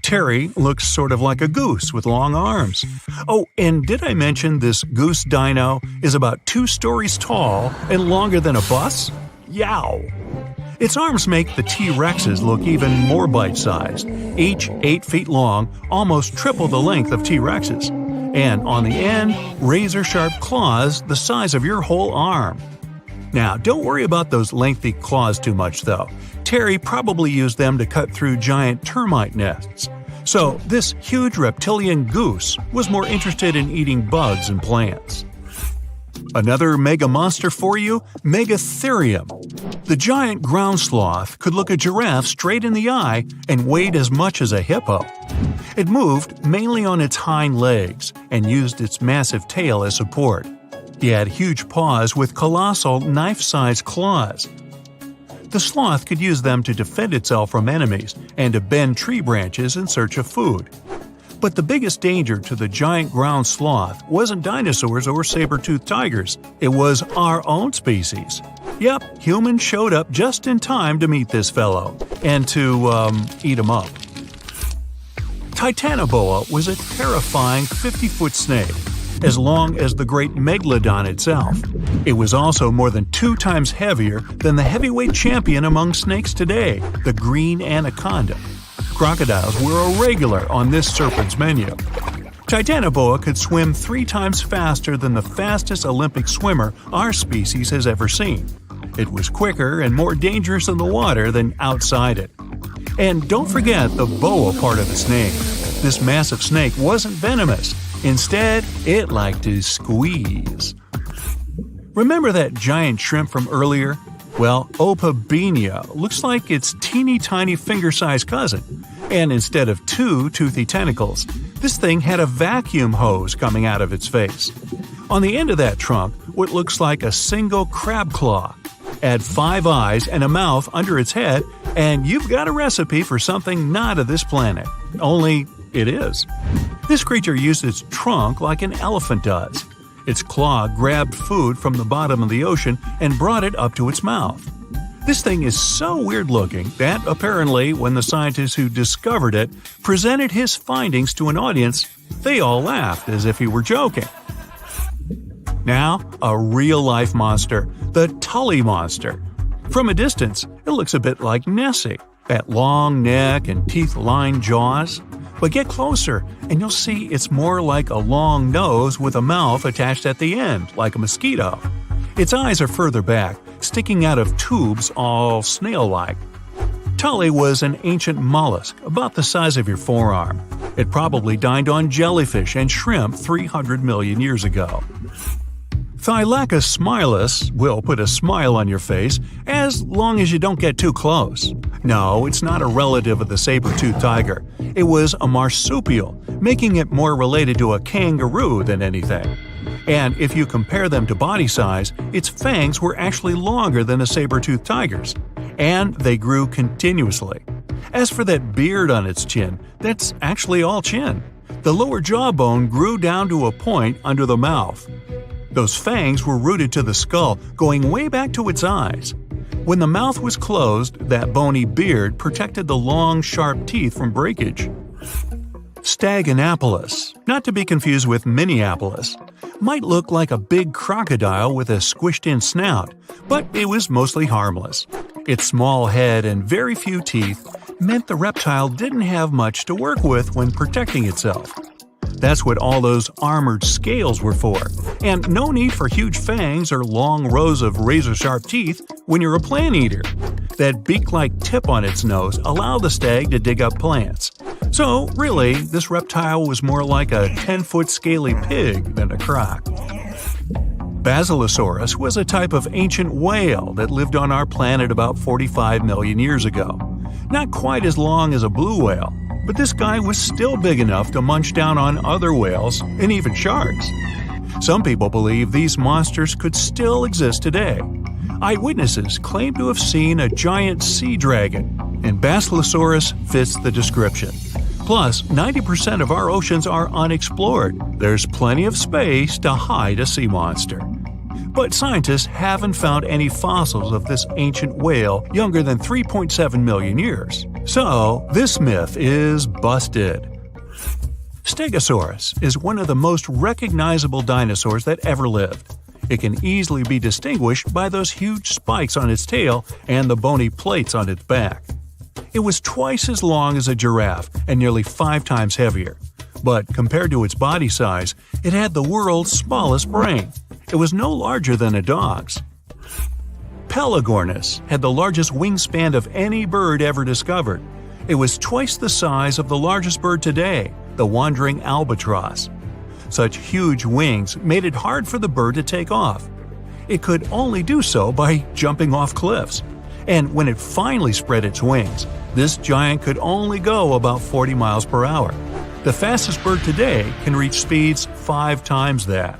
Terry looks sort of like a goose with long arms. Oh, and did I mention this goose dino is about 2 stories tall and longer than a bus? Yow! Its arms make the T-Rexes look even more bite-sized, each 8 feet long, almost triple the length of T-Rexes. and on the end, razor-sharp claws the size of your whole arm. Now, don't worry about those lengthy claws too much, though. Terry probably used them to cut through giant termite nests. So, this huge reptilian goose was more interested in eating bugs and plants. Another mega monster for you, Megatherium. The giant ground sloth could look a giraffe straight in the eye and weighed as much as a hippo. It moved mainly on its hind legs and used its massive tail as support. He had huge paws with colossal knife-sized claws. The sloth could use them to defend itself from enemies and to bend tree branches in search of food. But the biggest danger to the giant ground sloth wasn't dinosaurs or saber-toothed tigers. It was our own species. Yep, humans showed up just in time to meet this fellow and to, eat him up. Titanoboa was a terrifying 50-foot snake, as long as the great megalodon itself. It was also more than 2 times heavier than the heavyweight champion among snakes today, the green anaconda. Crocodiles were a regular on this serpent's menu. Titanoboa could swim 3 times faster than the fastest Olympic swimmer our species has ever seen. It was quicker and more dangerous in the water than outside it. And don't forget the boa part of its name. This massive snake wasn't venomous. Instead, it liked to squeeze. Remember that giant shrimp from earlier? Well, Opabenia looks like its teeny-tiny finger-sized cousin. And instead of 2 toothy tentacles, this thing had a vacuum hose coming out of its face. On the end of that trunk, what looks like a single crab claw. Add 5 eyes and a mouth under its head, and you've got a recipe for something not of this planet. Only it is. This creature used its trunk like an elephant does. Its claw grabbed food from the bottom of the ocean and brought it up to its mouth. This thing is so weird-looking that, apparently, when the scientists who discovered it presented his findings to an audience, they all laughed as if he were joking. Now, a real-life monster, the Tully monster. From a distance, it looks a bit like Nessie, that long neck and teeth-lined jaws. But get closer, and you'll see it's more like a long nose with a mouth attached at the end, like a mosquito. Its eyes are further back, sticking out of tubes all snail-like. Tully was an ancient mollusk, about the size of your forearm. It probably dined on jellyfish and shrimp 300 million years ago. Thylacus smilus will put a smile on your face as long as you don't get too close. No, it's not a relative of the saber-toothed tiger. It was a marsupial, making it more related to a kangaroo than anything. And if you compare them to body size, its fangs were actually longer than a saber-toothed tiger's. And they grew continuously. As for that beard on its chin, that's actually all chin. The lower jawbone grew down to a point under the mouth. Those fangs were rooted to the skull, going way back to its eyes. When the mouth was closed, that bony beard protected the long, sharp teeth from breakage. Staganapolis, not to be confused with Minneapolis, might look like a big crocodile with a squished-in snout, but it was mostly harmless. Its small head and very few teeth meant the reptile didn't have much to work with when protecting itself. That's what all those armored scales were for, and no need for huge fangs or long rows of razor-sharp teeth when you're a plant eater. That beak-like tip on its nose allowed the stag to dig up plants. So, really, this reptile was more like a 10-foot scaly pig than a croc. Basilosaurus was a type of ancient whale that lived on our planet about 45 million years ago. Not quite as long as a blue whale, but this guy was still big enough to munch down on other whales and even sharks. Some people believe these monsters could still exist today. Eyewitnesses claim to have seen a giant sea dragon, and Basilosaurus fits the description. Plus, 90% of our oceans are unexplored. There's plenty of space to hide a sea monster. But scientists haven't found any fossils of this ancient whale younger than 3.7 million years. So, this myth is busted. Stegosaurus is one of the most recognizable dinosaurs that ever lived. It can easily be distinguished by those huge spikes on its tail and the bony plates on its back. It was twice as long as a giraffe and nearly 5 times heavier. But compared to its body size, it had the world's smallest brain. It was no larger than a dog's. Pelagornis had the largest wingspan of any bird ever discovered. It was twice the size of the largest bird today, the wandering albatross. Such huge wings made it hard for the bird to take off. It could only do so by jumping off cliffs. And when it finally spread its wings, this giant could only go about 40 miles per hour. The fastest bird today can reach speeds 5 times that.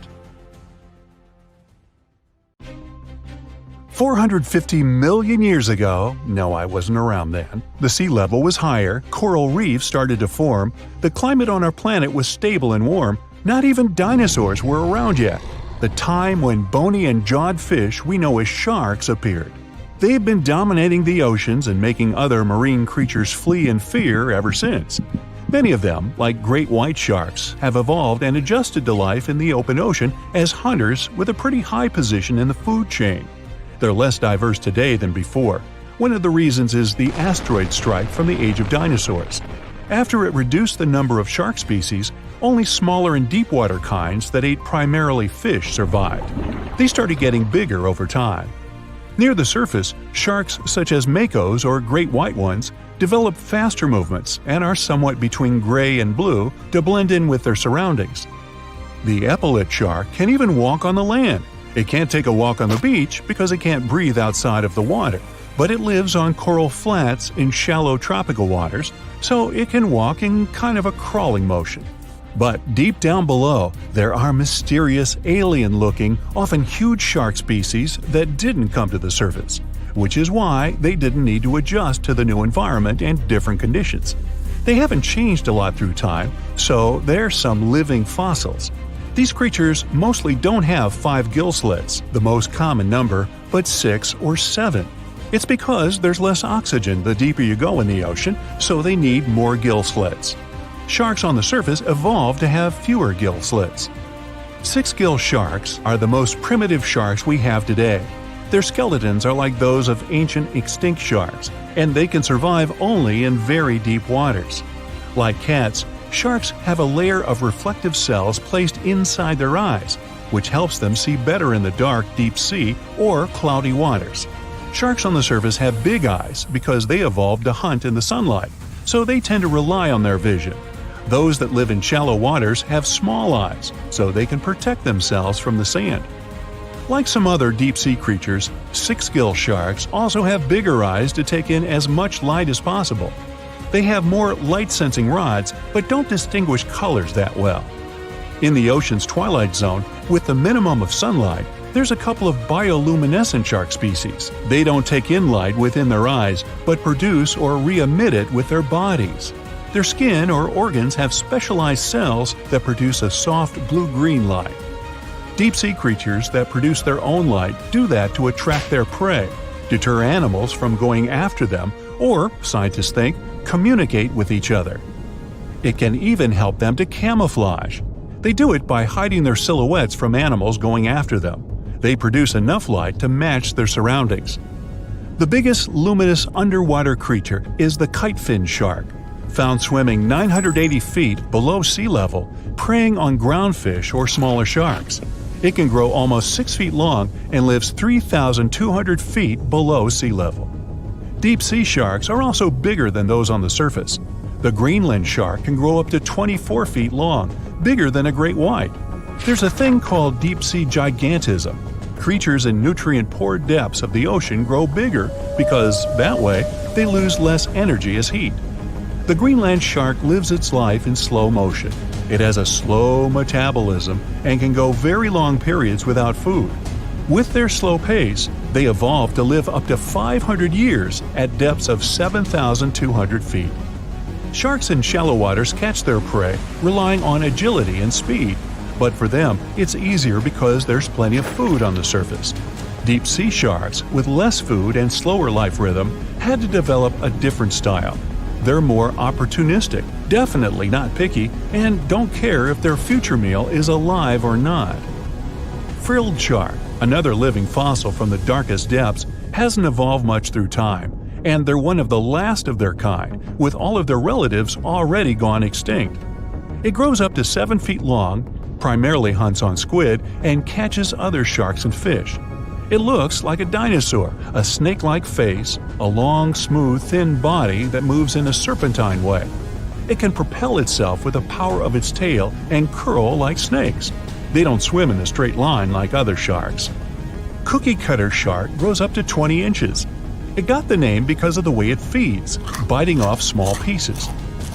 450 million years ago, no, I wasn't around then, the sea level was higher, coral reefs started to form, the climate on our planet was stable and warm, not even dinosaurs were around yet. The time when bony and jawed fish we know as sharks appeared. They've been dominating the oceans and making other marine creatures flee in fear ever since. Many of them, like great white sharks, have evolved and adjusted to life in the open ocean as hunters with a pretty high position in the food chain. They're less diverse today than before. One of the reasons is the asteroid strike from the age of dinosaurs. After it reduced the number of shark species, only smaller and deep-water kinds that ate primarily fish survived. They started getting bigger over time. Near the surface, sharks such as makos or great white ones develop faster movements and are somewhat between gray and blue to blend in with their surroundings. The epaulet shark can even walk on the land. It can't take a walk on the beach because it can't breathe outside of the water, but it lives on coral flats in shallow tropical waters, so it can walk in kind of a crawling motion. But deep down below, there are mysterious, alien-looking, often huge shark species that didn't come to the surface, which is why they didn't need to adjust to the new environment and different conditions. They haven't changed a lot through time, so they're some living fossils. These creatures mostly don't have 5 gill slits, the most common number, but 6 or 7. It's because there's less oxygen the deeper you go in the ocean, so they need more gill slits. Sharks on the surface evolved to have fewer gill slits. 6-gill sharks are the most primitive sharks we have today. Their skeletons are like those of ancient extinct sharks, and they can survive only in very deep waters. Like cats, sharks have a layer of reflective cells placed inside their eyes, which helps them see better in the dark, deep sea or cloudy waters. Sharks on the surface have big eyes because they evolved to hunt in the sunlight, so they tend to rely on their vision. Those that live in shallow waters have small eyes, so they can protect themselves from the sand. Like some other deep-sea creatures, 6-gill sharks also have bigger eyes to take in as much light as possible. They have more light-sensing rods, but don't distinguish colors that well. In the ocean's twilight zone, with the minimum of sunlight, there's a couple of bioluminescent shark species. They don't take in light within their eyes, but produce or re-emit it with their bodies. Their skin or organs have specialized cells that produce a soft blue-green light. Deep-sea creatures that produce their own light do that to attract their prey, deter animals from going after them, or, scientists think, communicate with each other. It can even help them to camouflage. They do it by hiding their silhouettes from animals going after them. They produce enough light to match their surroundings. The biggest luminous underwater creature is the kitefin shark, found swimming 980 feet below sea level, preying on groundfish or smaller sharks. It can grow almost 6 feet long and lives 3,200 feet below sea level. Deep-sea sharks are also bigger than those on the surface. The Greenland shark can grow up to 24 feet long, bigger than a great white. There's a thing called deep-sea gigantism. Creatures in nutrient-poor depths of the ocean grow bigger because, that way, they lose less energy as heat. The Greenland shark lives its life in slow motion. It has a slow metabolism and can go very long periods without food. With their slow pace, they evolved to live up to 500 years at depths of 7,200 feet. Sharks in shallow waters catch their prey relying on agility and speed, but for them it's easier because there's plenty of food on the surface. Deep-sea sharks, with less food and slower life rhythm, had to develop a different style. They're more opportunistic, definitely not picky, and don't care if their future meal is alive or not. Frilled shark, another living fossil from the darkest depths, hasn't evolved much through time, and they're one of the last of their kind, with all of their relatives already gone extinct. It grows up to 7 feet long, primarily hunts on squid, and catches other sharks and fish. It looks like a dinosaur, a snake-like face, a long, smooth, thin body that moves in a serpentine way. It can propel itself with the power of its tail and curl like snakes. They don't swim in a straight line like other sharks. Cookie cutter shark grows up to 20 inches. It got the name because of the way it feeds, biting off small pieces.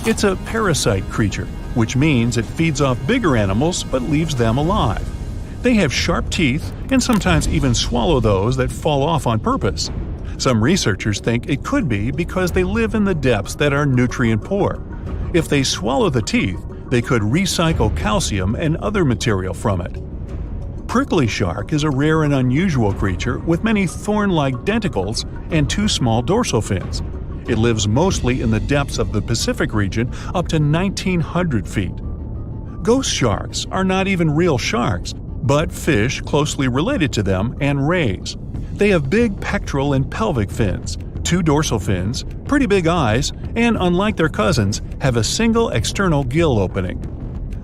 It's a parasite creature, which means it feeds off bigger animals but leaves them alive. They have sharp teeth and sometimes even swallow those that fall off on purpose. Some researchers think it could be because they live in the depths that are nutrient poor. If they swallow the teeth, they could recycle calcium and other material from it. Prickly shark is a rare and unusual creature with many thorn-like denticles and 2 small dorsal fins. It lives mostly in the depths of the Pacific region up to 1,900 feet. Ghost sharks are not even real sharks, but fish closely related to them and rays. They have big pectoral and pelvic fins, 2 dorsal fins, pretty big eyes, and unlike their cousins, have a single external gill opening.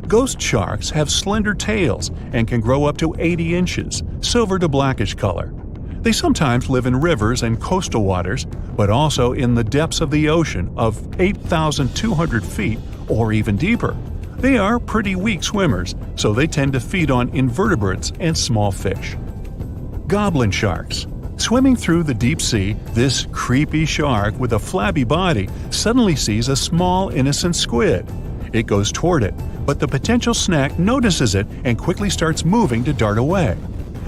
Ghost sharks have slender tails and can grow up to 80 inches, silver to blackish color. They sometimes live in rivers and coastal waters, but also in the depths of the ocean of 8,200 feet or even deeper. They are pretty weak swimmers, so they tend to feed on invertebrates and small fish. Goblin sharks. Swimming through the deep sea, this creepy shark with a flabby body suddenly sees a small, innocent squid. It goes toward it, but the potential snack notices it and quickly starts moving to dart away.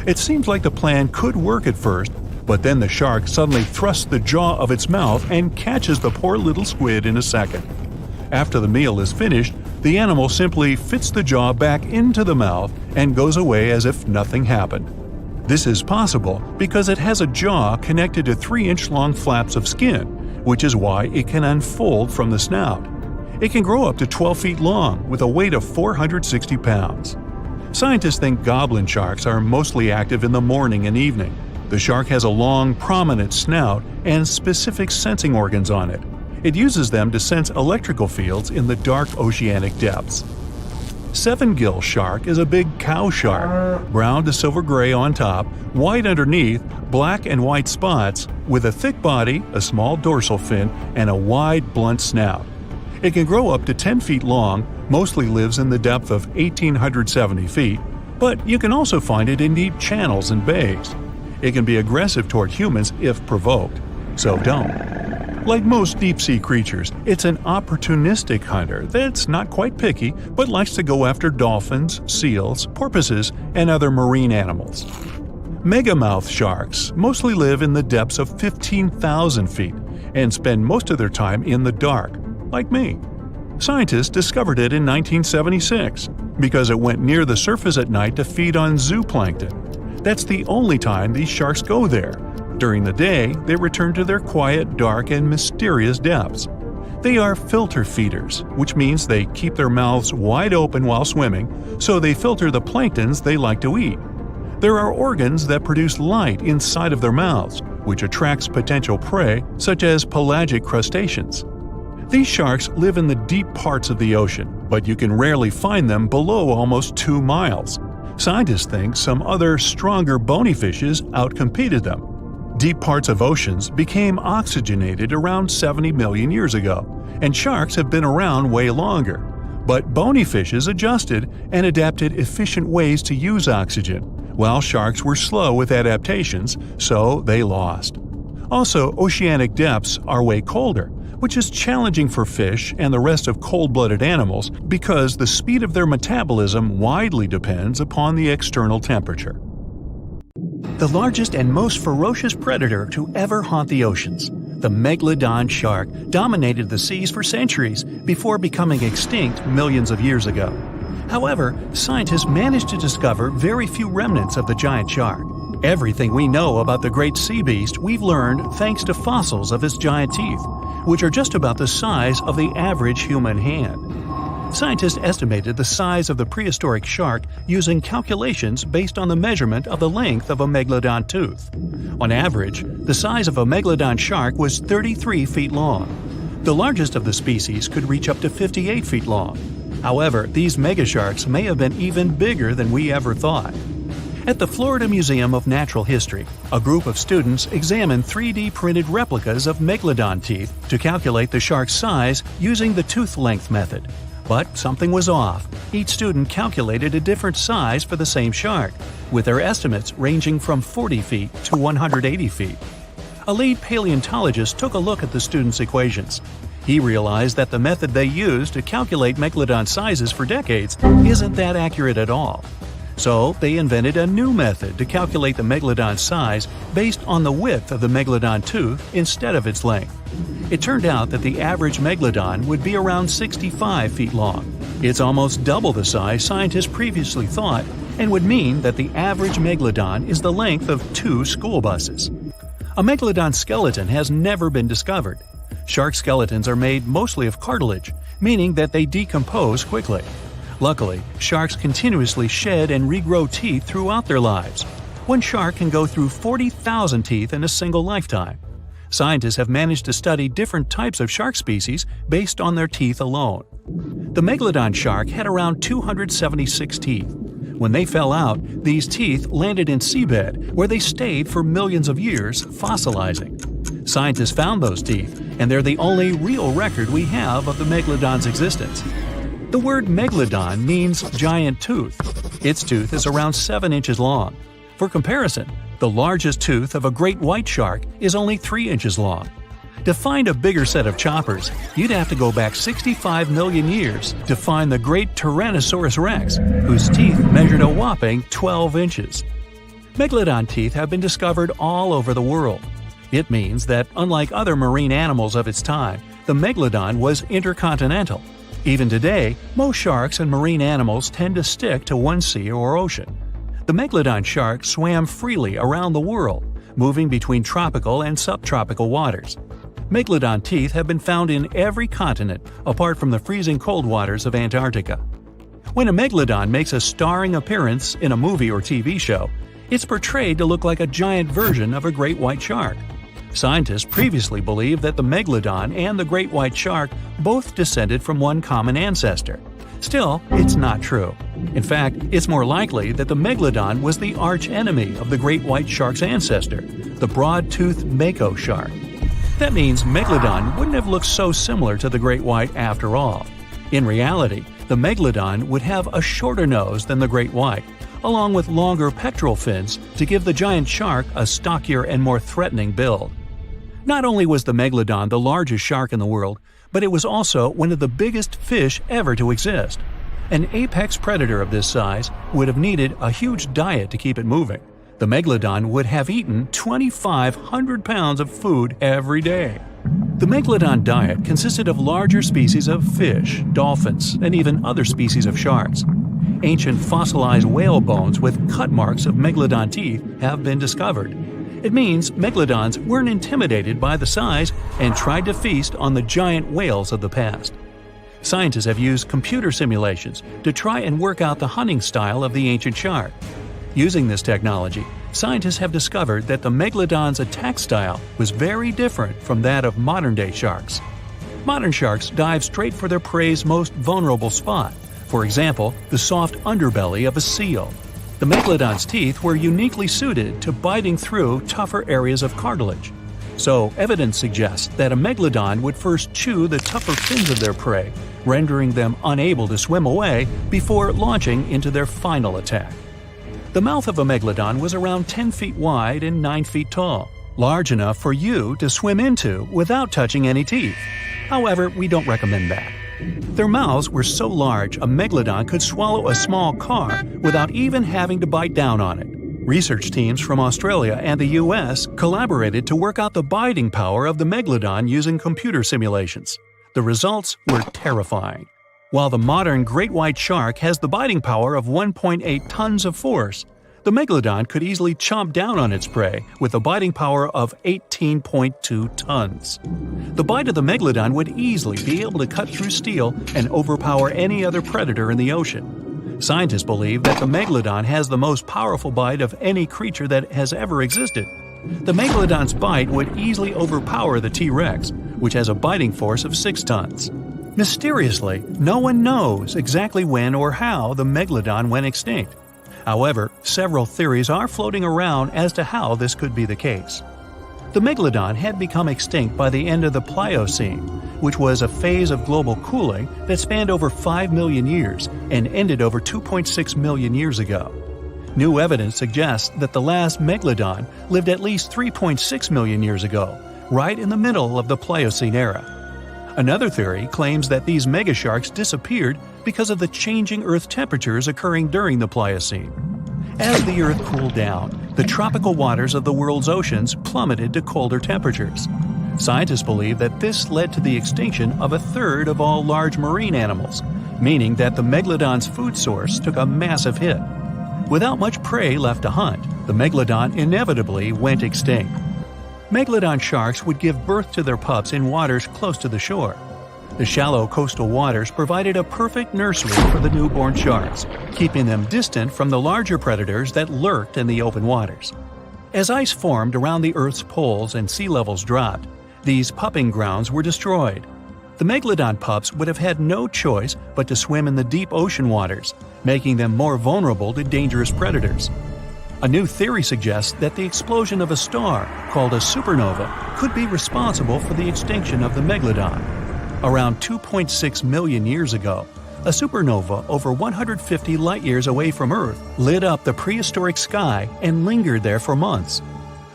It seems like the plan could work at first, but then the shark suddenly thrusts the jaw of its mouth and catches the poor little squid in a second. After the meal is finished, the animal simply fits the jaw back into the mouth and goes away as if nothing happened. This is possible because it has a jaw connected to 3-inch-long flaps of skin, which is why it can unfold from the snout. It can grow up to 12 feet long with a weight of 460 pounds. Scientists think goblin sharks are mostly active in the morning and evening. The shark has a long, prominent snout and specific sensing organs on it. It uses them to sense electrical fields in the dark oceanic depths. Seven-gill shark is a big cow shark, brown to silver-gray on top, white underneath, black and white spots, with a thick body, a small dorsal fin, and a wide, blunt snout. It can grow up to 10 feet long, mostly lives in the depth of 1,870 feet, but you can also find it in deep channels and bays. It can be aggressive toward humans if provoked, so don't. Like most deep-sea creatures, it's an opportunistic hunter that's not quite picky but likes to go after dolphins, seals, porpoises, and other marine animals. Megamouth sharks mostly live in the depths of 15,000 feet and spend most of their time in the dark, like me. Scientists discovered it in 1976 because it went near the surface at night to feed on zooplankton. That's the only time these sharks go there. During the day, they return to their quiet, dark, and mysterious depths. They are filter feeders, which means they keep their mouths wide open while swimming, so they filter the planktons they like to eat. There are organs that produce light inside of their mouths, which attracts potential prey, such as pelagic crustaceans. These sharks live in the deep parts of the ocean, but you can rarely find them below almost 2 miles. Scientists think some other, stronger bony fishes outcompeted them. Deep parts of oceans became oxygenated around 70 million years ago, and sharks have been around way longer. But bony fishes adjusted and adapted efficient ways to use oxygen, while sharks were slow with adaptations, so they lost. Also, oceanic depths are way colder, which is challenging for fish and the rest of cold-blooded animals because the speed of their metabolism widely depends upon the external temperature. The largest and most ferocious predator to ever haunt the oceans, the megalodon shark, dominated the seas for centuries before becoming extinct millions of years ago. However, scientists managed to discover very few remnants of the giant shark. Everything we know about the great sea beast we've learned thanks to fossils of its giant teeth, which are just about the size of the average human hand. Scientists estimated the size of the prehistoric shark using calculations based on the measurement of the length of a megalodon tooth. On average, the size of a megalodon shark was 33 feet long. The largest of the species could reach up to 58 feet long. However, these megasharks may have been even bigger than we ever thought. At the Florida Museum of Natural History, a group of students examined 3D printed replicas of megalodon teeth to calculate the shark's size using the tooth length method. But something was off. Each student calculated a different size for the same shark, with their estimates ranging from 40 feet to 180 feet. A lead paleontologist took a look at the students' equations. He realized that the method they used to calculate megalodon sizes for decades isn't that accurate at all. So they invented a new method to calculate the megalodon size based on the width of the megalodon tooth instead of its length. It turned out that the average megalodon would be around 65 feet long. It's almost double the size scientists previously thought, and would mean that the average megalodon is the length of 2 school buses. A megalodon skeleton has never been discovered. Shark skeletons are made mostly of cartilage, meaning that they decompose quickly. Luckily, sharks continuously shed and regrow teeth throughout their lives. One shark can go through 40,000 teeth in a single lifetime. Scientists have managed to study different types of shark species based on their teeth alone. The megalodon shark had around 276 teeth. When they fell out, these teeth landed in seabed, where they stayed for millions of years, fossilizing. Scientists found those teeth, and they're the only real record we have of the megalodon's existence. The word megalodon means giant tooth. Its tooth is around 7 inches long. For comparison, the largest tooth of a great white shark is only 3 inches long. To find a bigger set of choppers, you'd have to go back 65 million years to find the great Tyrannosaurus rex, whose teeth measured a whopping 12 inches. Megalodon teeth have been discovered all over the world. It means that, unlike other marine animals of its time, the megalodon was intercontinental. Even today, most sharks and marine animals tend to stick to one sea or ocean. The megalodon shark swam freely around the world, moving between tropical and subtropical waters. Megalodon teeth have been found in every continent apart from the freezing cold waters of Antarctica. When a megalodon makes a starring appearance in a movie or TV show, it's portrayed to look like a giant version of a great white shark. Scientists previously believed that the megalodon and the great white shark both descended from one common ancestor. Still, it's not true. In fact, it's more likely that the megalodon was the arch-enemy of the great white shark's ancestor, the broad-toothed mako shark. That means megalodon wouldn't have looked so similar to the great white after all. In reality, the megalodon would have a shorter nose than the great white, along with longer pectoral fins to give the giant shark a stockier and more threatening build. Not only was the megalodon the largest shark in the world, but it was also one of the biggest fish ever to exist. An apex predator of this size would have needed a huge diet to keep it moving. The megalodon would have eaten 2,500 pounds of food every day. The megalodon diet consisted of larger species of fish, dolphins, and even other species of sharks. Ancient fossilized whale bones with cut marks of megalodon teeth have been discovered. It means megalodons weren't intimidated by the size and tried to feast on the giant whales of the past. Scientists have used computer simulations to try and work out the hunting style of the ancient shark. Using this technology, scientists have discovered that the megalodon's attack style was very different from that of modern-day sharks. Modern sharks dive straight for their prey's most vulnerable spot, for example, the soft underbelly of a seal. The megalodon's teeth were uniquely suited to biting through tougher areas of cartilage. So, evidence suggests that a megalodon would first chew the tougher fins of their prey, rendering them unable to swim away before launching into their final attack. The mouth of a megalodon was around 10 feet wide and 9 feet tall, large enough for you to swim into without touching any teeth. However, we don't recommend that. Their mouths were so large a megalodon could swallow a small car without even having to bite down on it. Research teams from Australia and the US collaborated to work out the biting power of the megalodon using computer simulations. The results were terrifying. While the modern great white shark has the biting power of 1.8 tons of force, the megalodon could easily chomp down on its prey with a biting power of 18.2 tons. The bite of the megalodon would easily be able to cut through steel and overpower any other predator in the ocean. Scientists believe that the megalodon has the most powerful bite of any creature that has ever existed. The megalodon's bite would easily overpower the T-Rex, which has a biting force of 6 tons. Mysteriously, no one knows exactly when or how the megalodon went extinct. However, several theories are floating around as to how this could be the case. The megalodon had become extinct by the end of the Pliocene, which was a phase of global cooling that spanned over 5 million years and ended over 2.6 million years ago. New evidence suggests that the last megalodon lived at least 3.6 million years ago, right in the middle of the Pliocene era. Another theory claims that these megasharks disappeared because of the changing Earth temperatures occurring during the Pliocene. As the Earth cooled down, the tropical waters of the world's oceans plummeted to colder temperatures. Scientists believe that this led to the extinction of a third of all large marine animals, meaning that the megalodon's food source took a massive hit. Without much prey left to hunt, the megalodon inevitably went extinct. Megalodon sharks would give birth to their pups in waters close to the shore. The shallow coastal waters provided a perfect nursery for the newborn sharks, keeping them distant from the larger predators that lurked in the open waters. As ice formed around the Earth's poles and sea levels dropped, these pupping grounds were destroyed. The megalodon pups would have had no choice but to swim in the deep ocean waters, making them more vulnerable to dangerous predators. A new theory suggests that the explosion of a star, called a supernova, could be responsible for the extinction of the megalodon. Around 2.6 million years ago, a supernova over 150 light-years away from Earth lit up the prehistoric sky and lingered there for months.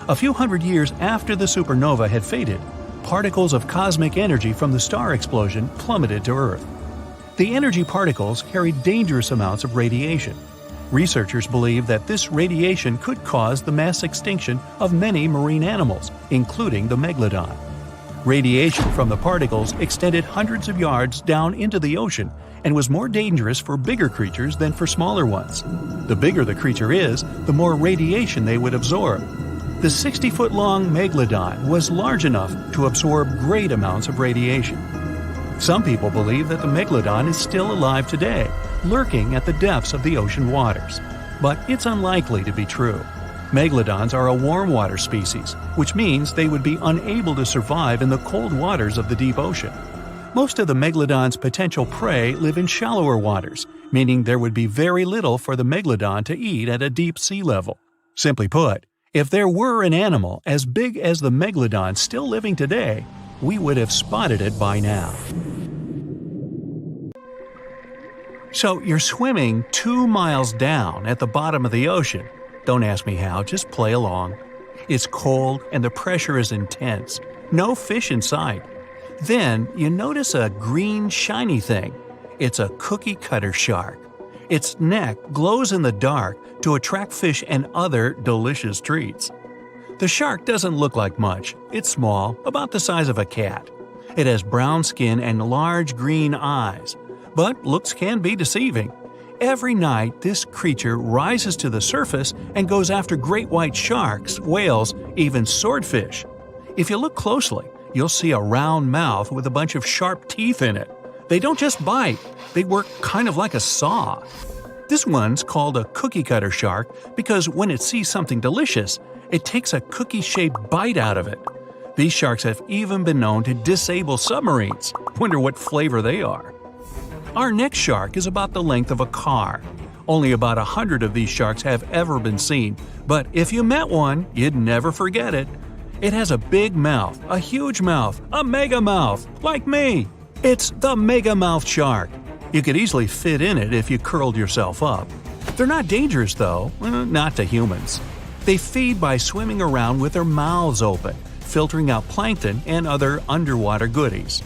A few hundred years after the supernova had faded, particles of cosmic energy from the star explosion plummeted to Earth. The energy particles carried dangerous amounts of radiation. Researchers believe that this radiation could cause the mass extinction of many marine animals, including the megalodon. Radiation from the particles extended hundreds of yards down into the ocean and was more dangerous for bigger creatures than for smaller ones. The bigger the creature is, the more radiation they would absorb. The 60-foot-long megalodon was large enough to absorb great amounts of radiation. Some people believe that the megalodon is still alive today, lurking at the depths of the ocean waters. But it's unlikely to be true. Megalodons are a warm water species, which means they would be unable to survive in the cold waters of the deep ocean. Most of the megalodon's potential prey live in shallower waters, meaning there would be very little for the megalodon to eat at a deep sea level. Simply put, if there were an animal as big as the megalodon still living today, we would have spotted it by now. So you're swimming 2 miles down at the bottom of the ocean. Don't ask me how, just play along. It's cold and the pressure is intense. No fish in sight. Then you notice a green shiny thing. It's a cookie cutter shark. Its neck glows in the dark to attract fish and other delicious treats. The shark doesn't look like much. It's small, about the size of a cat. It has brown skin and large green eyes. But looks can be deceiving. Every night, this creature rises to the surface and goes after great white sharks, whales, even swordfish. If you look closely, you'll see a round mouth with a bunch of sharp teeth in it. They don't just bite, they work kind of like a saw. This one's called a cookie cutter shark because when it sees something delicious, it takes a cookie-shaped bite out of it. These sharks have even been known to disable submarines. Wonder what flavor they are. Our next shark is about the length of a car. Only about 100 of these sharks have ever been seen, but if you met one, you'd never forget it. It has a big mouth, a huge mouth, a mega mouth, like me. It's the mega mouth shark. You could easily fit in it if you curled yourself up. They're not dangerous though, not to humans. They feed by swimming around with their mouths open, filtering out plankton and other underwater goodies.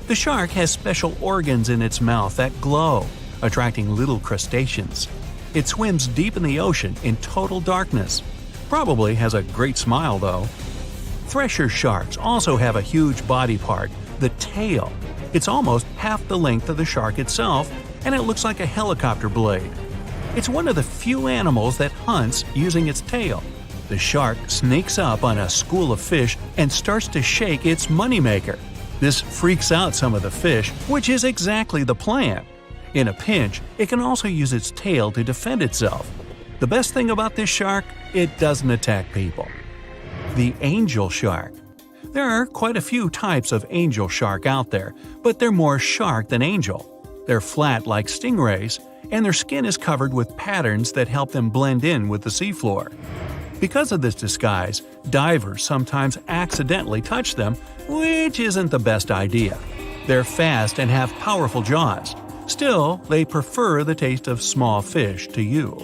The shark has special organs in its mouth that glow, attracting little crustaceans. It swims deep in the ocean in total darkness. Probably has a great smile though. Thresher sharks also have a huge body part, the tail. It's almost half the length of the shark itself, and it looks like a helicopter blade. It's one of the few animals that hunts using its tail. The shark sneaks up on a school of fish and starts to shake its moneymaker. This freaks out some of the fish, which is exactly the plan. In a pinch, it can also use its tail to defend itself. The best thing about this shark, it doesn't attack people. The angel shark. There are quite a few types of angel shark out there, but they're more shark than angel. They're flat like stingrays, and their skin is covered with patterns that help them blend in with the seafloor. Because of this disguise, divers sometimes accidentally touch them, which isn't the best idea. They're fast and have powerful jaws. Still, they prefer the taste of small fish to you.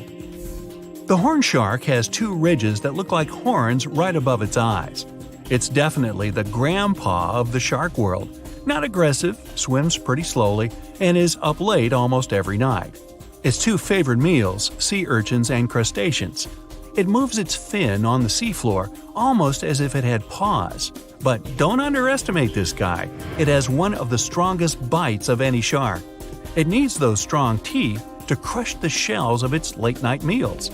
The horn shark has two ridges that look like horns right above its eyes. It's definitely the grandpa of the shark world. Not aggressive, swims pretty slowly, and is up late almost every night. Its two favorite meals, sea urchins and crustaceans. It moves its fin on the seafloor almost as if it had paws. But don't underestimate this guy. It has one of the strongest bites of any shark. It needs those strong teeth to crush the shells of its late-night meals.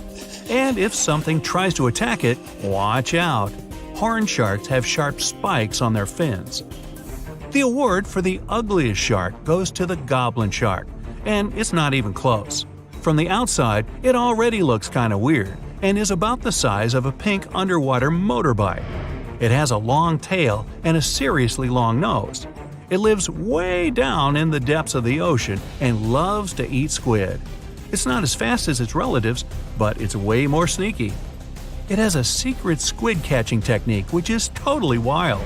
And if something tries to attack it, watch out. Horn sharks have sharp spikes on their fins. The award for the ugliest shark goes to the goblin shark, and it's not even close. From the outside, it already looks kinda weird, and is about the size of a pink underwater motorbike. It has a long tail and a seriously long nose. It lives way down in the depths of the ocean and loves to eat squid. It's not as fast as its relatives, but it's way more sneaky. It has a secret squid catching technique which is totally wild.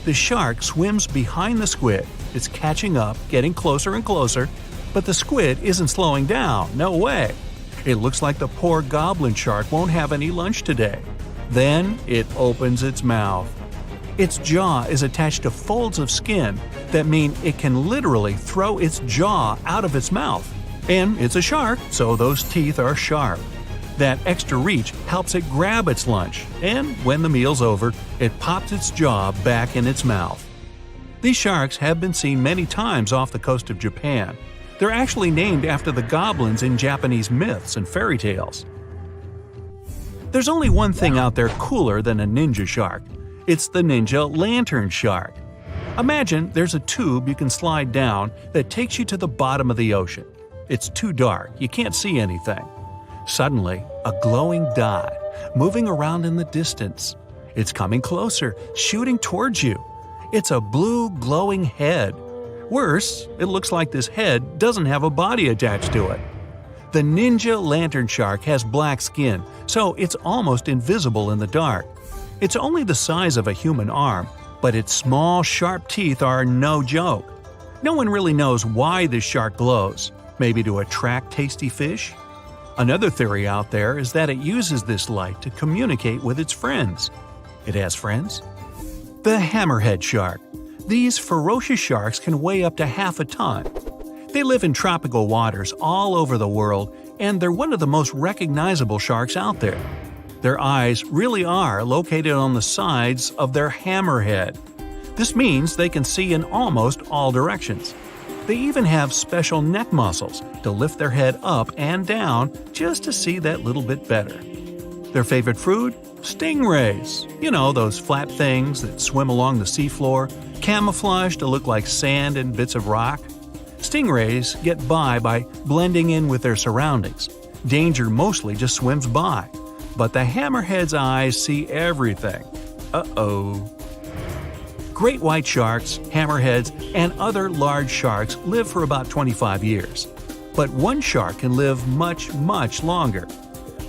The shark swims behind the squid. It's catching up, getting closer and closer, but the squid isn't slowing down, no way. It looks like the poor goblin shark won't have any lunch today. Then it opens its mouth. Its jaw is attached to folds of skin that mean it can literally throw its jaw out of its mouth. And it's a shark, so those teeth are sharp. That extra reach helps it grab its lunch, and when the meal's over, it pops its jaw back in its mouth. These sharks have been seen many times off the coast of Japan. They're actually named after the goblins in Japanese myths and fairy tales. There's only one thing out there cooler than a ninja shark. It's the ninja lantern shark. Imagine there's a tube you can slide down that takes you to the bottom of the ocean. It's too dark, you can't see anything. Suddenly, a glowing dot, moving around in the distance. It's coming closer, shooting towards you. It's a blue glowing head. Worse, it looks like this head doesn't have a body attached to it. The ninja lantern shark has black skin, so it's almost invisible in the dark. It's only the size of a human arm, but its small, sharp teeth are no joke. No one really knows why this shark glows. Maybe to attract tasty fish? Another theory out there is that it uses this light to communicate with its friends. It has friends? The hammerhead shark. These ferocious sharks can weigh up to half a ton. They live in tropical waters all over the world, and they're one of the most recognizable sharks out there. Their eyes really are located on the sides of their hammerhead. This means they can see in almost all directions. They even have special neck muscles to lift their head up and down just to see that little bit better. Their favorite food? Stingrays. You know, those flat things that swim along the seafloor, camouflaged to look like sand and bits of rock. Stingrays get by blending in with their surroundings. Danger mostly just swims by. But the hammerhead's eyes see everything. Uh-oh. Great white sharks, hammerheads, and other large sharks live for about 25 years. But one shark can live much, much longer.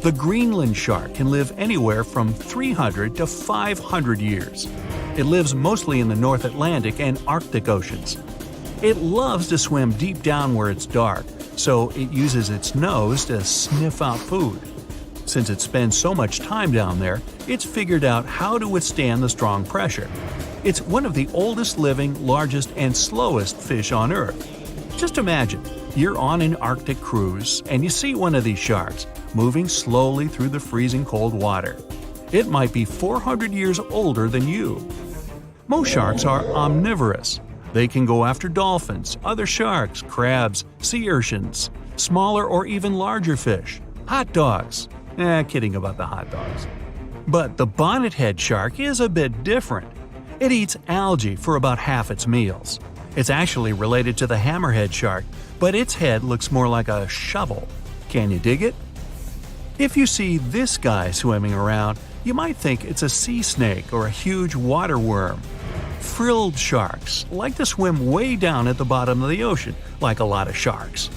The Greenland shark can live anywhere from 300 to 500 years. It lives mostly in the North Atlantic and Arctic oceans. It loves to swim deep down where it's dark, so it uses its nose to sniff out food. Since it spends so much time down there, it's figured out how to withstand the strong pressure. It's one of the oldest living, largest, and slowest fish on Earth. Just imagine, you're on an Arctic cruise and you see one of these sharks moving slowly through the freezing cold water. It might be 400 years older than you. Most sharks are omnivorous. They can go after dolphins, other sharks, crabs, sea urchins, smaller or even larger fish, hot dogs. Kidding about the hot dogs. But the bonnethead shark is a bit different. It eats algae for about half its meals. It's actually related to the hammerhead shark, but its head looks more like a shovel. Can you dig it? If you see this guy swimming around, you might think it's a sea snake or a huge water worm. Frilled sharks like to swim way down at the bottom of the ocean, like a lot of sharks.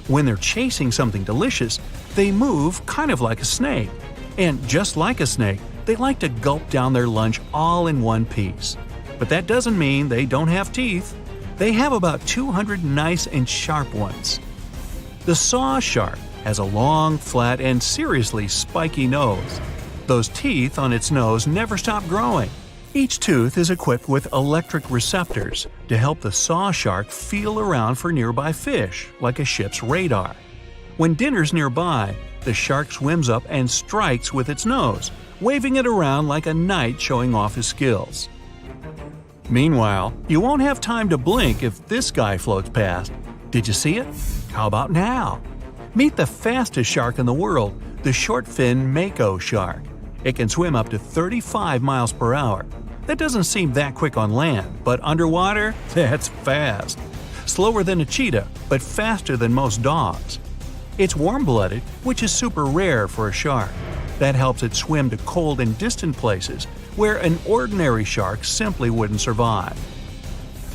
When they're chasing something delicious, they move kind of like a snake. And just like a snake, they like to gulp down their lunch all in one piece. But that doesn't mean they don't have teeth. They have about 200 nice and sharp ones. The saw shark has a long, flat, and seriously spiky nose. Those teeth on its nose never stop growing. Each tooth is equipped with electric receptors to help the saw shark feel around for nearby fish, like a ship's radar. When dinner's nearby, the shark swims up and strikes with its nose, waving it around like a knight showing off his skills. Meanwhile, you won't have time to blink if this guy floats past. Did you see it? How about now? Meet the fastest shark in the world, the short-fin mako shark. It can swim up to 35 miles per hour. That doesn't seem that quick on land, but underwater, that's fast. Slower than a cheetah, but faster than most dogs. It's warm-blooded, which is super rare for a shark. That helps it swim to cold and distant places where an ordinary shark simply wouldn't survive.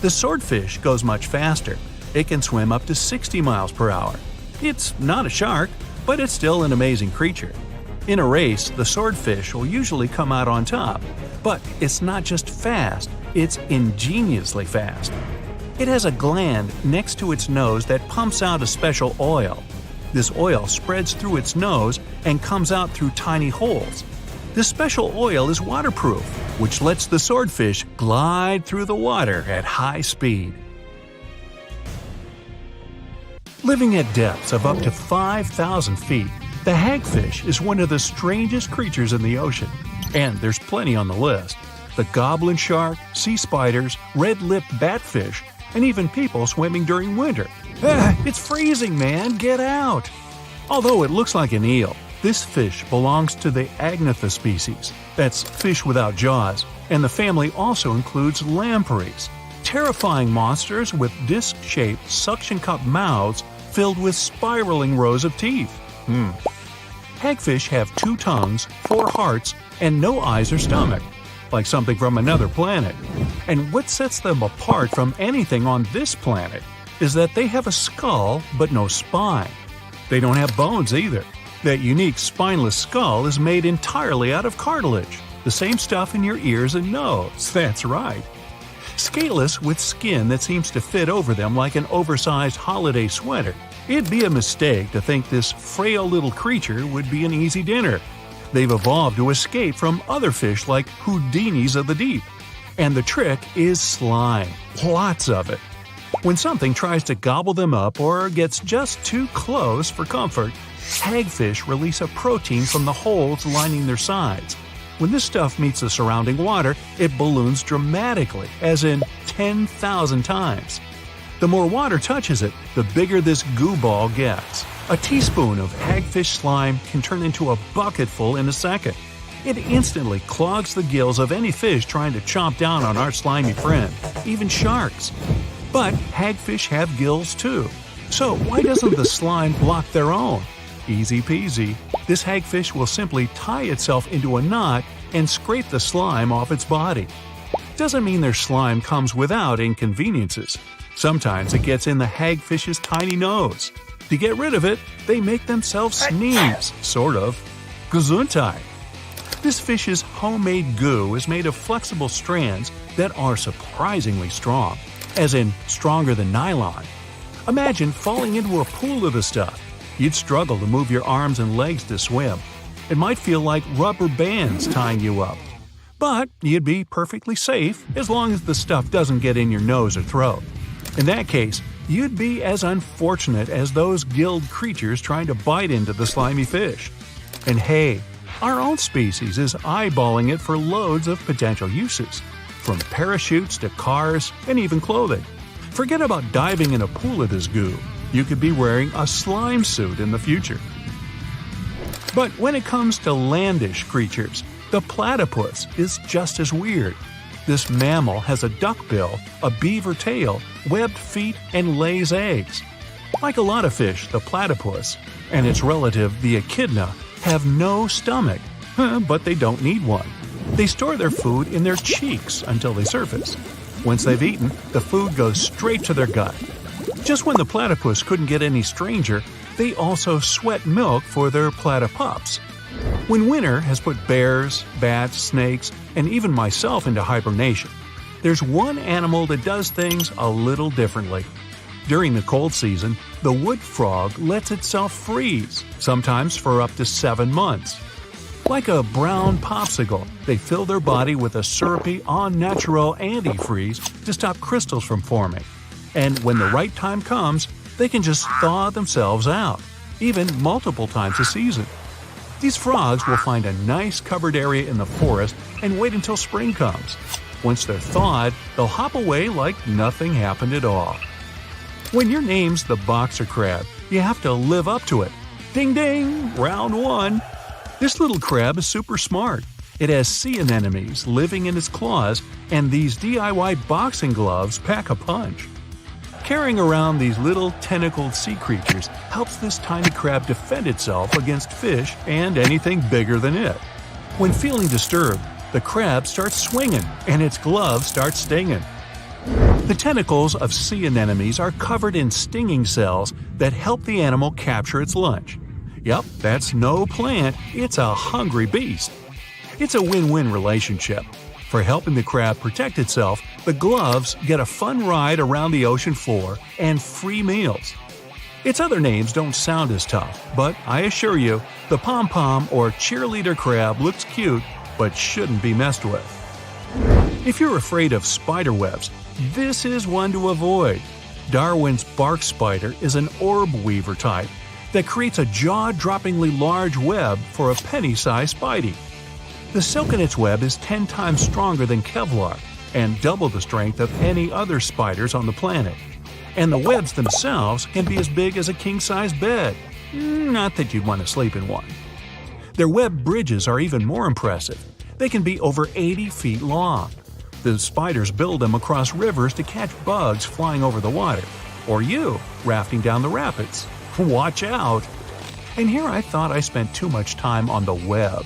The swordfish goes much faster. It can swim up to 60 miles per hour. It's not a shark, but it's still an amazing creature. In a race, the swordfish will usually come out on top, but it's not just fast, it's ingeniously fast. It has a gland next to its nose that pumps out a special oil. This oil spreads through its nose and comes out through tiny holes. This special oil is waterproof, which lets the swordfish glide through the water at high speed. Living at depths of up to 5,000 feet, the hagfish is one of the strangest creatures in the ocean. And there's plenty on the list. The goblin shark, sea spiders, red-lipped batfish, and even people swimming during winter. It's freezing, man! Get out! Although it looks like an eel, this fish belongs to the Agnatha species. That's fish without jaws, and the family also includes lampreys, terrifying monsters with disc-shaped suction cup mouths filled with spiraling rows of teeth. Hagfish have 2 tongues, 4 hearts, and no eyes or stomach, like something from another planet. And what sets them apart from anything on this planet is that they have a skull but no spine. They don't have bones either. That unique spineless skull is made entirely out of cartilage, the same stuff in your ears and nose, that's right. Scaleless with skin that seems to fit over them like an oversized holiday sweater. It'd be a mistake to think this frail little creature would be an easy dinner. They've evolved to escape from other fish like Houdinis of the deep. And the trick is slime. Lots of it. When something tries to gobble them up or gets just too close for comfort, hagfish release a protein from the holes lining their sides. When this stuff meets the surrounding water, it balloons dramatically, as in 10,000 times. The more water touches it, the bigger this goo ball gets. A teaspoon of hagfish slime can turn into a bucketful in a second. It instantly clogs the gills of any fish trying to chomp down on our slimy friend, even sharks. But hagfish have gills too. So why doesn't the slime block their own? Easy peasy. This hagfish will simply tie itself into a knot and scrape the slime off its body. Doesn't mean their slime comes without inconveniences. Sometimes it gets in the hagfish's tiny nose. To get rid of it, they make themselves sneeze, sort of. Gesundheit. This fish's homemade goo is made of flexible strands that are surprisingly strong, as in stronger than nylon. Imagine falling into a pool of the stuff. You'd struggle to move your arms and legs to swim. It might feel like rubber bands tying you up. But you'd be perfectly safe as long as the stuff doesn't get in your nose or throat. In that case, you'd be as unfortunate as those gilled creatures trying to bite into the slimy fish. And hey, our own species is eyeballing it for loads of potential uses, from parachutes to cars and even clothing. Forget about diving in a pool of this goo. You could be wearing a slime suit in the future. But when it comes to landish creatures, the platypus is just as weird. This mammal has a duck bill, a beaver tail, webbed feet, and lays eggs. Like a lot of fish, the platypus and its relative, the echidna, have no stomach. but they don't need one. They store their food in their cheeks until they surface. Once they've eaten, the food goes straight to their gut. Just when the platypus couldn't get any stranger, they also sweat milk for their platypups. When winter has put bears, bats, snakes, and even myself into hibernation, there's one animal that does things a little differently. During the cold season, the wood frog lets itself freeze, sometimes for up to 7 months. Like a brown popsicle, they fill their body with a syrupy, all-natural antifreeze to stop crystals from forming. And when the right time comes, they can just thaw themselves out, even multiple times a season. These frogs will find a nice covered area in the forest and wait until spring comes. Once they're thawed, they'll hop away like nothing happened at all. When your name's the boxer crab, you have to live up to it. Ding ding, round 1. This little crab is super smart. It has sea anemones living in its claws, and these DIY boxing gloves pack a punch. Carrying around these little tentacled sea creatures helps this tiny crab defend itself against fish and anything bigger than it. When feeling disturbed, the crab starts swinging and its gloves start stinging. The tentacles of sea anemones are covered in stinging cells that help the animal capture its lunch. Yep, that's no plant, it's a hungry beast. It's a win-win relationship. For helping the crab protect itself, the gloves get a fun ride around the ocean floor and free meals. Its other names don't sound as tough, but I assure you, the pom-pom or cheerleader crab looks cute but shouldn't be messed with. If you're afraid of spider webs, this is one to avoid. Darwin's bark spider is an orb weaver type that creates a jaw-droppingly large web for a penny-sized spidey. The silk in its web is 10 times stronger than Kevlar and double the strength of any other spiders on the planet. And the webs themselves can be as big as a king-size bed. Not that you'd want to sleep in one. Their web bridges are even more impressive. They can be over 80 feet long. The spiders build them across rivers to catch bugs flying over the water, or you rafting down the rapids. Watch out! And here I thought I spent too much time on the web.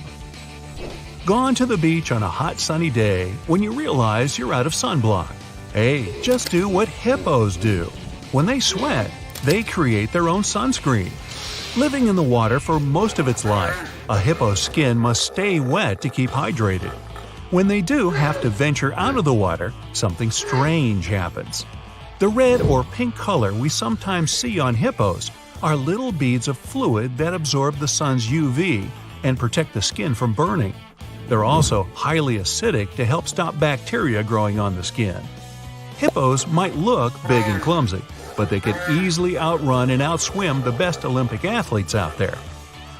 Gone to the beach on a hot sunny day when you realize you're out of sunblock. Hey, just do what hippos do. When they sweat, they create their own sunscreen. Living in the water for most of its life, a hippo's skin must stay wet to keep hydrated. When they do have to venture out of the water, something strange happens. The red or pink color we sometimes see on hippos are little beads of fluid that absorb the sun's UV and protect the skin from burning. They're also highly acidic to help stop bacteria growing on the skin. Hippos might look big and clumsy, but they could easily outrun and outswim the best Olympic athletes out there.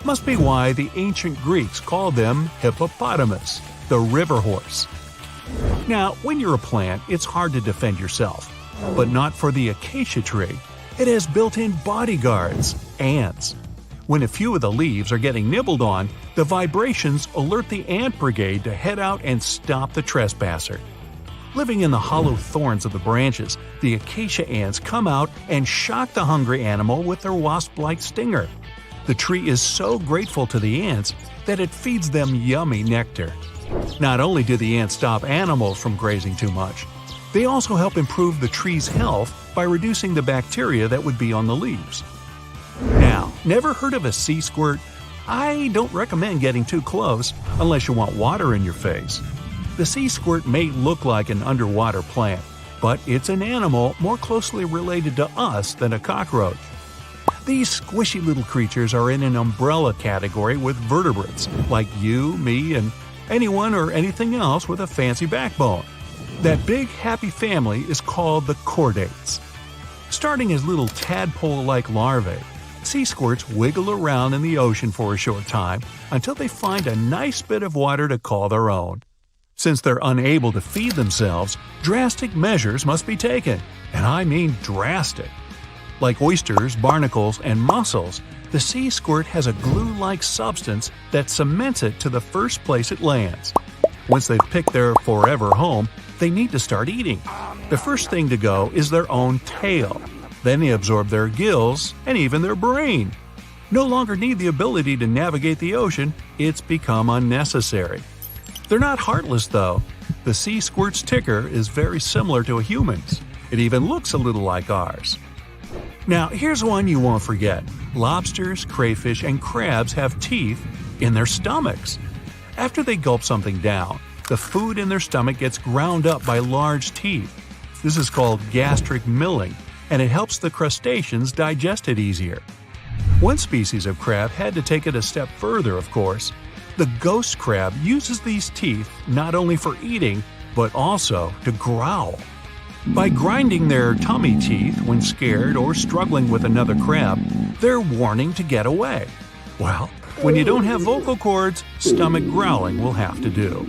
Must be why the ancient Greeks called them hippopotamus, the river horse. Now, when you're a plant, it's hard to defend yourself, but not for the acacia tree. It has built-in bodyguards, ants. When a few of the leaves are getting nibbled on, the vibrations alert the ant brigade to head out and stop the trespasser. Living in the hollow thorns of the branches, the acacia ants come out and shock the hungry animal with their wasp-like stinger. The tree is so grateful to the ants that it feeds them yummy nectar. Not only do the ants stop animals from grazing too much, they also help improve the tree's health by reducing the bacteria that would be on the leaves. Now, never heard of a sea squirt? I don't recommend getting too close unless you want water in your face. The sea squirt may look like an underwater plant, but it's an animal more closely related to us than a cockroach. These squishy little creatures are in an umbrella category with vertebrates, like you, me, and anyone or anything else with a fancy backbone. That big happy family is called the chordates. Starting as little tadpole-like larvae, sea squirts wiggle around in the ocean for a short time until they find a nice bit of water to call their own. Since they're unable to feed themselves, drastic measures must be taken, and I mean drastic. Like oysters, barnacles, and mussels, the sea squirt has a glue-like substance that cements it to the first place it lands. Once they've picked their forever home, they need to start eating. The first thing to go is their own tail. Then they absorb their gills and even their brain. no longer need the ability to navigate the ocean, it's become unnecessary. They're not heartless, though. The sea squirt's ticker is very similar to a human's. It even looks a little like ours. Now, here's one you won't forget. Lobsters, crayfish, and crabs have teeth in their stomachs. After they gulp something down, the food in their stomach gets ground up by large teeth. This is called gastric milling, and it helps the crustaceans digest it easier. One species of crab had to take it a step further, of course. The ghost crab uses these teeth not only for eating, but also to growl. By grinding their tummy teeth when scared or struggling with another crab, they're warning to get away. Well, when you don't have vocal cords, stomach growling will have to do.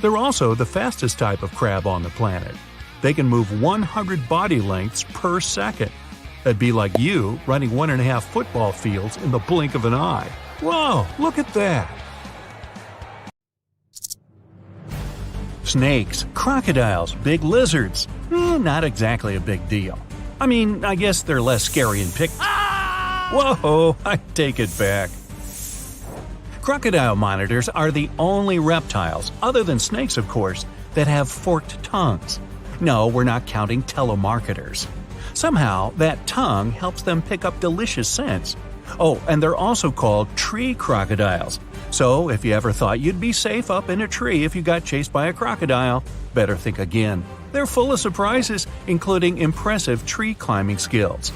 They're also the fastest type of crab on the planet. They can move 100 body lengths per second. That'd be like you running 1.5 football fields in the blink of an eye. Whoa, look at that! Snakes, crocodiles, big lizards. Not exactly a big deal. I mean, I guess they're less scary and Whoa, I take it back. Crocodile monitors are the only reptiles, other than snakes of course, that have forked tongues. No, we're not counting telemarketers. Somehow, that tongue helps them pick up delicious scents. Oh, and they're also called tree crocodiles. So, if you ever thought you'd be safe up in a tree if you got chased by a crocodile, better think again. They're full of surprises, including impressive tree climbing skills.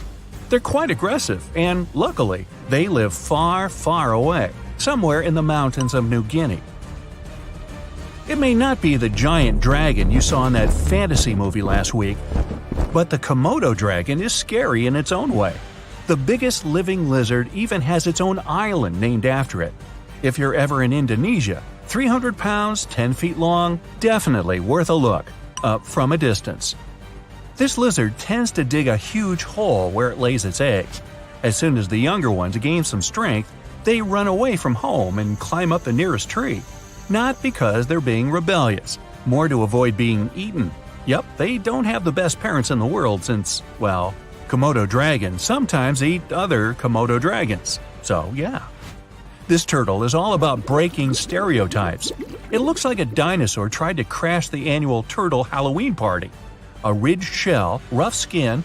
They're quite aggressive, and luckily, they live far, far away, somewhere in the mountains of New Guinea. It may not be the giant dragon you saw in that fantasy movie last week, but the Komodo dragon is scary in its own way. The biggest living lizard even has its own island named after it. If you're ever in Indonesia, 300 pounds, 10 feet long, definitely worth a look, from a distance. This lizard tends to dig a huge hole where it lays its eggs. As soon as the younger ones gain some strength, they run away from home and climb up the nearest tree. Not because they're being rebellious, more to avoid being eaten. Yep, they don't have the best parents in the world since, well, Komodo dragons sometimes eat other Komodo dragons. So, yeah. This turtle is all about breaking stereotypes. It looks like a dinosaur tried to crash the annual turtle Halloween party. A ridged shell, rough skin,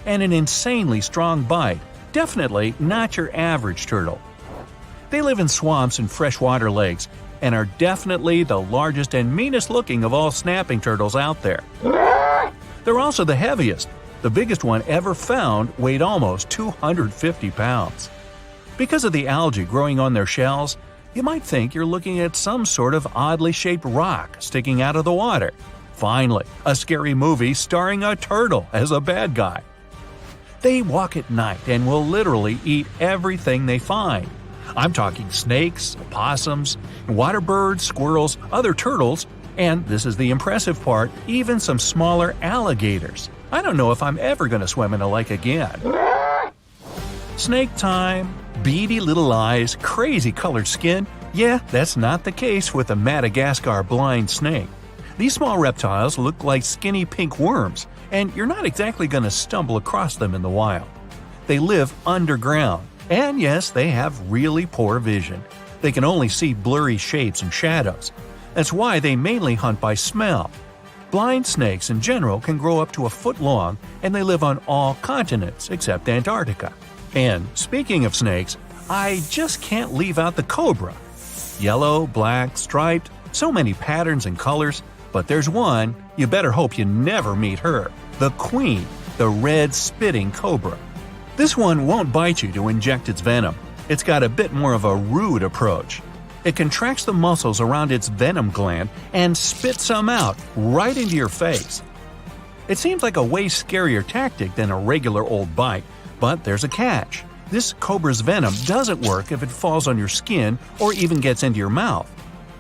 and an insanely strong bite. Definitely not your average turtle. They live in swamps and freshwater lakes, and are definitely the largest and meanest looking of all snapping turtles out there. They're also the heaviest. The biggest one ever found weighed almost 250 pounds. Because of the algae growing on their shells, you might think you're looking at some sort of oddly shaped rock sticking out of the water. Finally, a scary movie starring a turtle as a bad guy. They walk at night and will literally eat everything they find. I'm talking snakes, opossums, water birds, squirrels, other turtles, and this is the impressive part, even some smaller alligators. I don't know if I'm ever going to swim in a lake again. Snake time. Beady little eyes, crazy colored skin. Yeah, that's not the case with the Madagascar blind snake. These small reptiles look like skinny pink worms, and you're not exactly going to stumble across them in the wild. They live underground, and yes, they have really poor vision. They can only see blurry shapes and shadows. That's why they mainly hunt by smell. Blind snakes in general can grow up to a foot long, and they live on all continents except Antarctica. And speaking of snakes, I just can't leave out the cobra. Yellow, black, striped, so many patterns and colors, but there's one, you better hope you never meet her, the queen, the red spitting cobra. This one won't bite you to inject its venom. It's got a bit more of a rude approach. It contracts the muscles around its venom gland and spits some out right into your face. It seems like a way scarier tactic than a regular old bite. But there's a catch. This cobra's venom doesn't work if it falls on your skin or even gets into your mouth.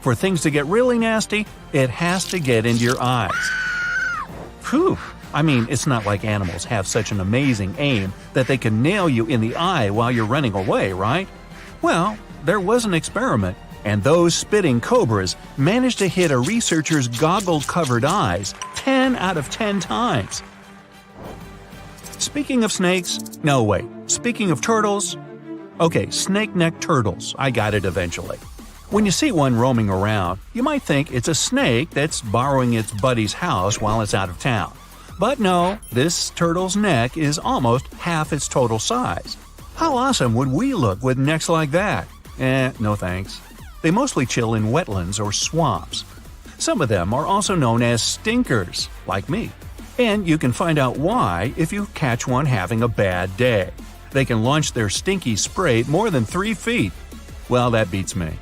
For things to get really nasty, it has to get into your eyes. Phew! I mean, it's not like animals have such an amazing aim that they can nail you in the eye while you're running away, right? Well, there was an experiment, and those spitting cobras managed to hit a researcher's goggle-covered eyes 10 out of 10 times. Speaking of snakes, no wait, speaking of turtles, Okay, snake-necked turtles. I got it eventually. When you see one roaming around, you might think it's a snake that's borrowing its buddy's house while it's out of town. But no, this turtle's neck is almost half its total size. How awesome would we look with necks like that? No thanks. They mostly chill in wetlands or swamps. Some of them are also known as stinkers, like me. And you can find out why if you catch one having a bad day. They can launch their stinky spray more than 3 feet. Well, that beats me.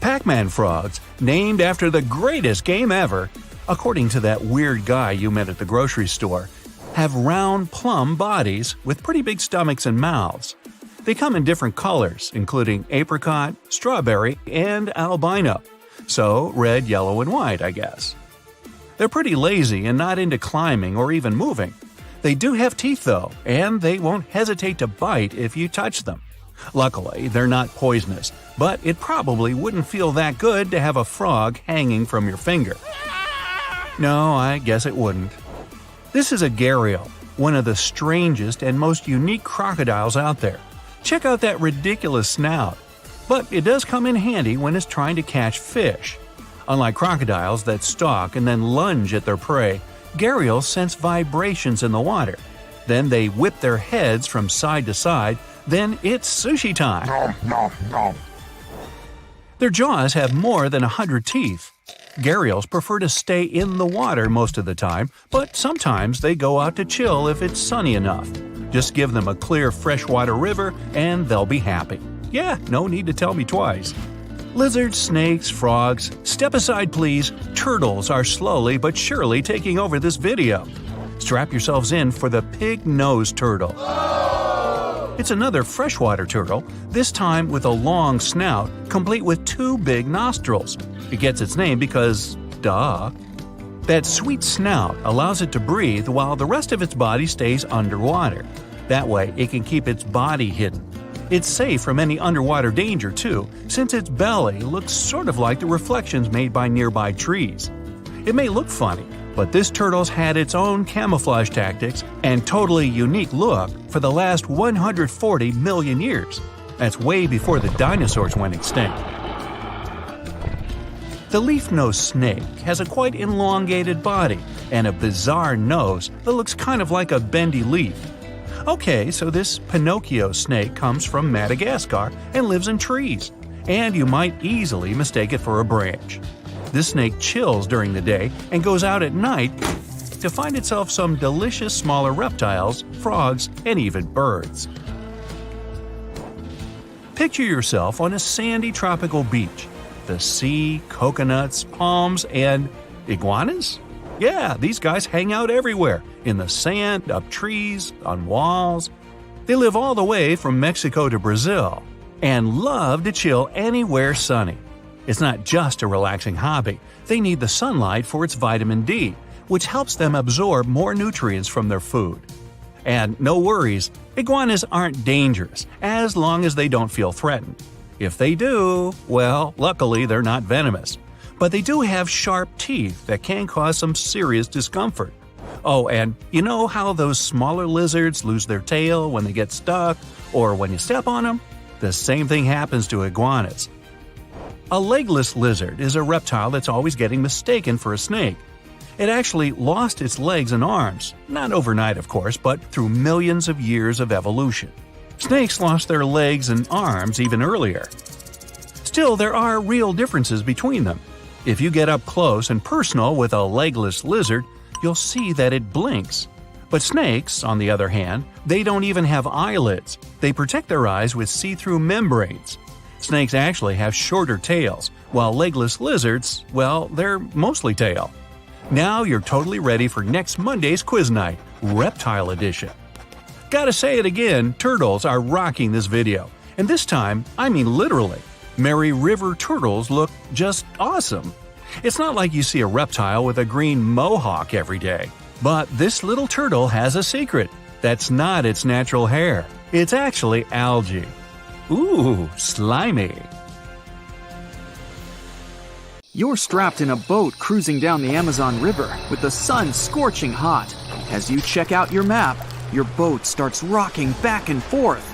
Pac-Man frogs, named after the greatest game ever, according to that weird guy you met at the grocery store, have round plum bodies with pretty big stomachs and mouths. They come in different colors, including apricot, strawberry, and albino. So, red, yellow, and white, I guess. They're pretty lazy and not into climbing or even moving. They do have teeth, though, and they won't hesitate to bite if you touch them. Luckily, they're not poisonous, but it probably wouldn't feel that good to have a frog hanging from your finger. No, I guess it wouldn't. This is a gharial, one of the strangest and most unique crocodiles out there. Check out that ridiculous snout. But it does come in handy when it's trying to catch fish. Unlike crocodiles that stalk and then lunge at their prey, gharials sense vibrations in the water. Then they whip their heads from side to side, then it's sushi time. Nom, nom, nom. Their jaws have more than 100 teeth. Gharials prefer to stay in the water most of the time, but sometimes they go out to chill if it's sunny enough. Just give them a clear freshwater river and they'll be happy. Yeah, no need to tell me twice. Lizards, snakes, frogs, step aside please, turtles are slowly but surely taking over this video. Strap yourselves in for the pig-nosed turtle. It's another freshwater turtle, this time with a long snout, complete with 2 big nostrils. It gets its name because, duh. That sweet snout allows it to breathe while the rest of its body stays underwater. That way, it can keep its body hidden. It's safe from any underwater danger, too, since its belly looks sort of like the reflections made by nearby trees. It may look funny, but this turtle's had its own camouflage tactics and totally unique look for the last 140 million years. That's way before the dinosaurs went extinct. The leaf-nosed snake has a quite elongated body and a bizarre nose that looks kind of like a bendy leaf. Okay, so this Pinocchio snake comes from Madagascar and lives in trees, and you might easily mistake it for a branch. This snake chills during the day and goes out at night to find itself some delicious smaller reptiles, frogs, and even birds. Picture yourself on a sandy tropical beach. The sea, coconuts, palms, and iguanas? Yeah, these guys hang out everywhere, in the sand, up trees, on walls. They live all the way from Mexico to Brazil and love to chill anywhere sunny. It's not just a relaxing hobby. They need the sunlight for its vitamin D, which helps them absorb more nutrients from their food. And no worries, iguanas aren't dangerous as long as they don't feel threatened. If they do, well, luckily they're not venomous. But they do have sharp teeth that can cause some serious discomfort. Oh, and you know how those smaller lizards lose their tail when they get stuck or when you step on them? The same thing happens to iguanas. A legless lizard is a reptile that's always getting mistaken for a snake. It actually lost its legs and arms, not overnight of course, but through millions of years of evolution. Snakes lost their legs and arms even earlier. Still, there are real differences between them. If you get up close and personal with a legless lizard, you'll see that it blinks. But snakes, on the other hand, they don't even have eyelids. They protect their eyes with see-through membranes. Snakes actually have shorter tails, while legless lizards, well, they're mostly tail. Now you're totally ready for next Monday's quiz night, Reptile Edition. Gotta say it again, turtles are rocking this video. And this time, I mean literally. Mary River turtles look just awesome. It's not like you see a reptile with a green mohawk every day. But this little turtle has a secret. That's not its natural hair. It's actually algae. Ooh, slimy. You're strapped in a boat cruising down the Amazon River with the sun scorching hot. As you check out your map, your boat starts rocking back and forth.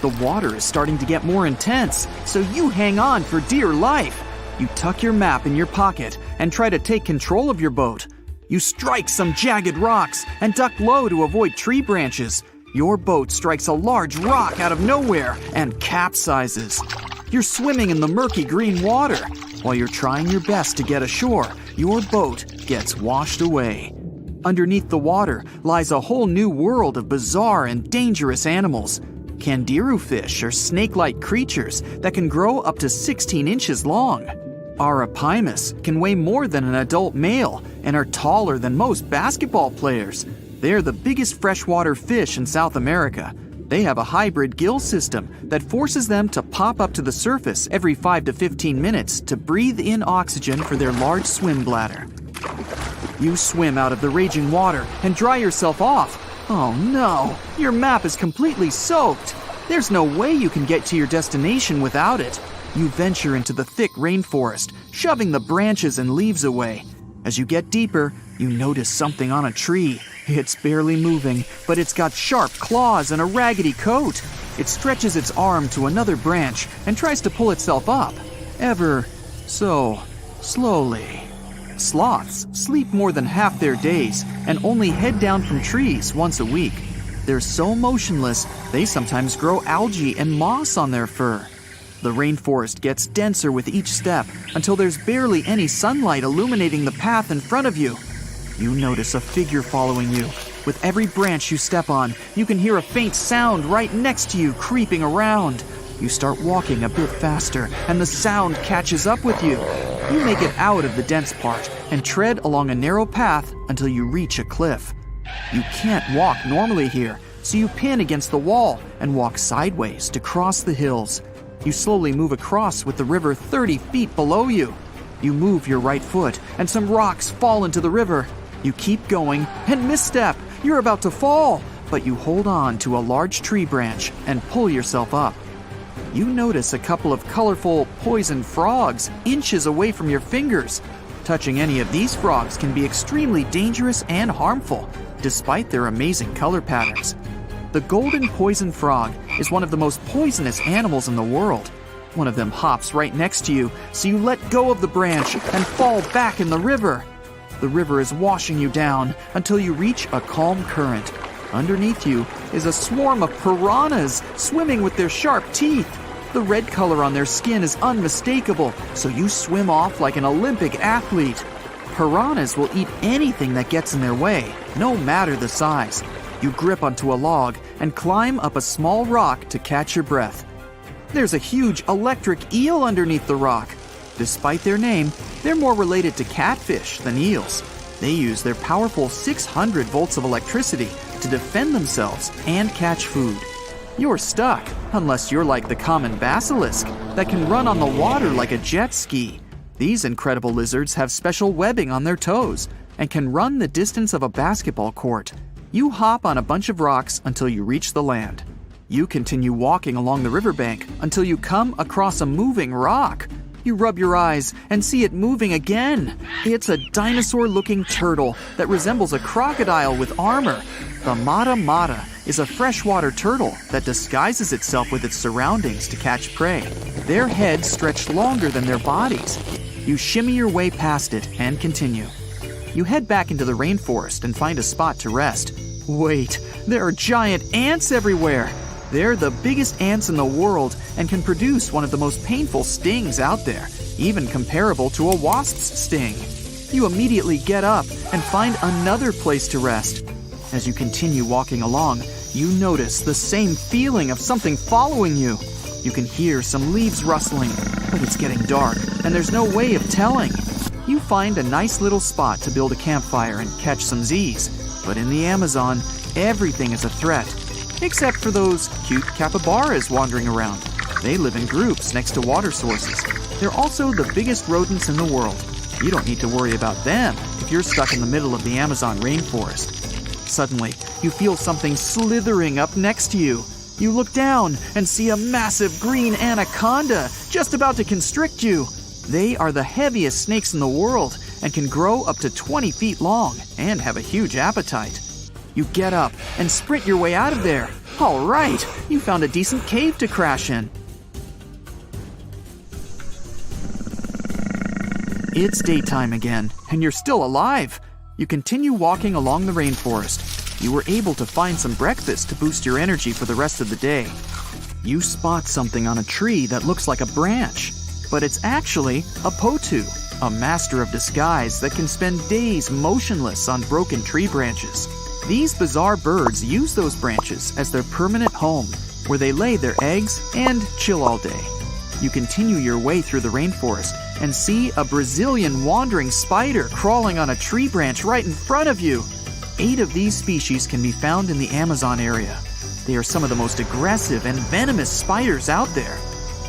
The water is starting to get more intense, so you hang on for dear life. You tuck your map in your pocket and try to take control of your boat. You strike some jagged rocks and duck low to avoid tree branches. Your boat strikes a large rock out of nowhere and capsizes. You're swimming in the murky green water. While you're trying your best to get ashore, your boat gets washed away. Underneath the water lies a whole new world of bizarre and dangerous animals. Candiru fish are snake-like creatures that can grow up to 16 inches long. Arapimus can weigh more than an adult male and are taller than most basketball players. They are the biggest freshwater fish in South America. They have a hybrid gill system that forces them to pop up to the surface every 5 to 15 minutes to breathe in oxygen for their large swim bladder. You swim out of the raging water and dry yourself off. Oh no, your map is completely soaked. There's no way you can get to your destination without it. You venture into the thick rainforest, shoving the branches and leaves away. As you get deeper, you notice something on a tree. It's barely moving, but it's got sharp claws and a raggedy coat. It stretches its arm to another branch and tries to pull itself up, ever so slowly. Sloths sleep more than half their days and only head down from trees once a week. They're so motionless, they sometimes grow algae and moss on their fur. The rainforest gets denser with each step until there's barely any sunlight illuminating the path in front of you. You notice a figure following you. With every branch you step on, you can hear a faint sound right next to you creeping around. You start walking a bit faster, and the sound catches up with you. You make it out of the dense part and tread along a narrow path until you reach a cliff. You can't walk normally here, so you pin against the wall and walk sideways to cross the hills. You slowly move across with the river 30 feet below you. You move your right foot, and some rocks fall into the river. You keep going and misstep. You're about to fall, but you hold on to a large tree branch and pull yourself up. You notice a couple of colorful poison frogs inches away from your fingers. Touching any of these frogs can be extremely dangerous and harmful, despite their amazing color patterns. The golden poison frog is one of the most poisonous animals in the world. One of them hops right next to you, so you let go of the branch and fall back in the river. The river is washing you down until you reach a calm current. Underneath you is a swarm of piranhas swimming with their sharp teeth. The red color on their skin is unmistakable, so you swim off like an Olympic athlete. Piranhas will eat anything that gets in their way, no matter the size. You grip onto a log and climb up a small rock to catch your breath. There's a huge electric eel underneath the rock. Despite their name, they're more related to catfish than eels. They use their powerful 600 volts of electricity to defend themselves and catch food. You're stuck, unless you're like the common basilisk that can run on the water like a jet ski. These incredible lizards have special webbing on their toes and can run the distance of a basketball court. You hop on a bunch of rocks until you reach the land. You continue walking along the riverbank until you come across a moving rock. You rub your eyes and see it moving again. It's a dinosaur-looking turtle that resembles a crocodile with armor. The mata mata is a freshwater turtle that disguises itself with its surroundings to catch prey. Their heads stretch longer than their bodies. You shimmy your way past it and continue. You head back into the rainforest and find a spot to rest. Wait, there are giant ants everywhere. They're the biggest ants in the world and can produce one of the most painful stings out there, even comparable to a wasp's sting. You immediately get up and find another place to rest. As you continue walking along, you notice the same feeling of something following you. You can hear some leaves rustling, but it's getting dark and there's no way of telling. You find a nice little spot to build a campfire and catch some Z's. But in the Amazon, everything is a threat, except for those cute capybaras wandering around. They live in groups next to water sources. They're also the biggest rodents in the world. You don't need to worry about them if you're stuck in the middle of the Amazon rainforest. Suddenly, you feel something slithering up next to you. You look down and see a massive green anaconda just about to constrict you. They are the heaviest snakes in the world and can grow up to 20 feet long and have a huge appetite. You get up and sprint your way out of there, All right, you found a decent cave to crash in. It's daytime again, and you're still alive. You continue walking along the rainforest. You were able to find some breakfast to boost your energy for the rest of the day. You spot something on a tree that looks like a branch, but it's actually a potu, a master of disguise that can spend days motionless on broken tree branches. These bizarre birds use those branches as their permanent home, where they lay their eggs and chill all day. You continue your way through the rainforest and see a Brazilian wandering spider crawling on a tree branch right in front of you. 8 of these species can be found in the Amazon area. They are some of the most aggressive and venomous spiders out there.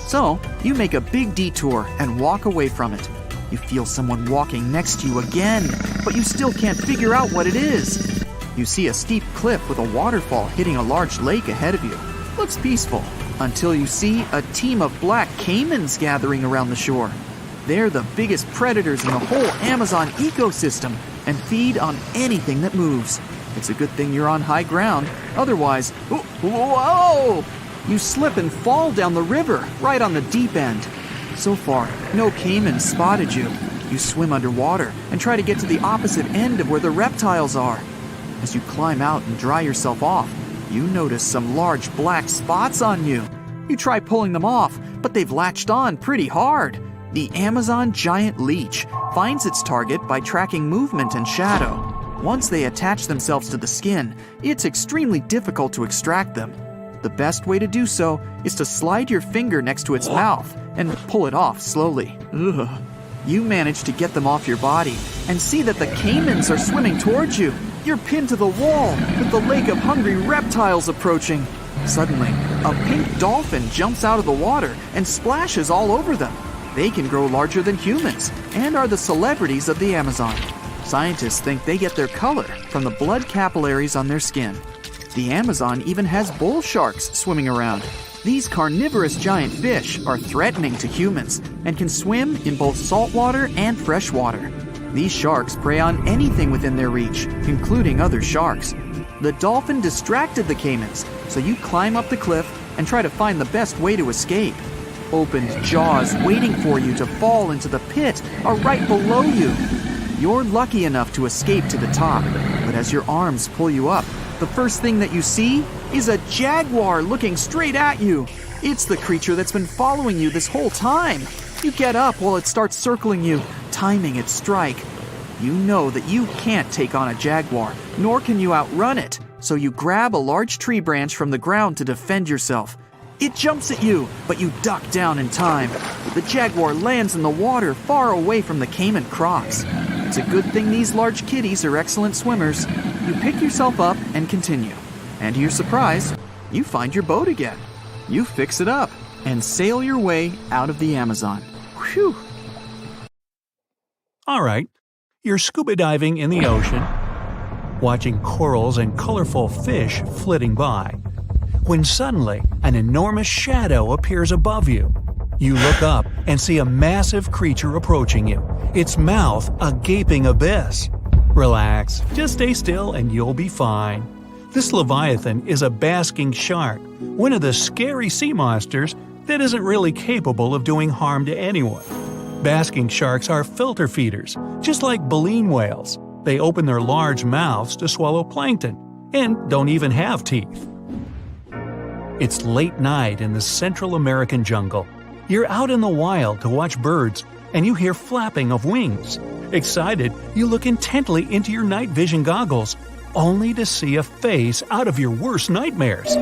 So, you make a big detour and walk away from it. You feel someone walking next to you again, but you still can't figure out what it is. You see a steep cliff with a waterfall hitting a large lake ahead of you. Looks peaceful, until you see a team of black caimans gathering around the shore. They're the biggest predators in the whole Amazon ecosystem and feed on anything that moves. It's a good thing you're on high ground, otherwise, whoa! You slip and fall down the river, right on the deep end. So far, no caiman spotted you. You swim underwater and try to get to the opposite end of where the reptiles are. As you climb out and dry yourself off, you notice some large black spots on you. You try pulling them off, but they've latched on pretty hard. The Amazon giant leech finds its target by tracking movement and shadow. Once they attach themselves to the skin, it's extremely difficult to extract them. The best way to do so is to slide your finger next to its mouth and pull it off slowly. Ugh. You manage to get them off your body and see that the caimans are swimming towards you. You're pinned to the wall with the lake of hungry reptiles approaching. Suddenly, a pink dolphin jumps out of the water and splashes all over them. They can grow larger than humans and are the celebrities of the Amazon. Scientists think they get their color from the blood capillaries on their skin. The Amazon even has bull sharks swimming around. These carnivorous giant fish are threatening to humans and can swim in both saltwater and freshwater. These sharks prey on anything within their reach, including other sharks. The dolphin distracted the caimans, so you climb up the cliff and try to find the best way to escape. Opened jaws waiting for you to fall into the pit are right below you. You're lucky enough to escape to the top, but as your arms pull you up, the first thing that you see is a jaguar looking straight at you. It's the creature that's been following you this whole time. You get up while it starts circling you, timing its strike. You know that you can't take on a jaguar, nor can you outrun it, so you grab a large tree branch from the ground to defend yourself. It jumps at you, but you duck down in time. The jaguar lands in the water far away from the caiman crocs. It's a good thing these large kitties are excellent swimmers. You pick yourself up and continue. And to your surprise, you find your boat again. You fix it up and sail your way out of the Amazon. Whew! All right, you're scuba diving in the ocean, watching corals and colorful fish flitting by, when suddenly an enormous shadow appears above you. You look up and see a massive creature approaching you, its mouth a gaping abyss. Relax, just stay still and you'll be fine. This leviathan is a basking shark, one of the scary sea monsters that isn't really capable of doing harm to anyone. Basking sharks are filter feeders, just like baleen whales. They open their large mouths to swallow plankton, and don't even have teeth. It's late night in the Central American jungle. You're out in the wild to watch birds, and you hear flapping of wings. Excited, you look intently into your night vision goggles, only to see a face out of your worst nightmares.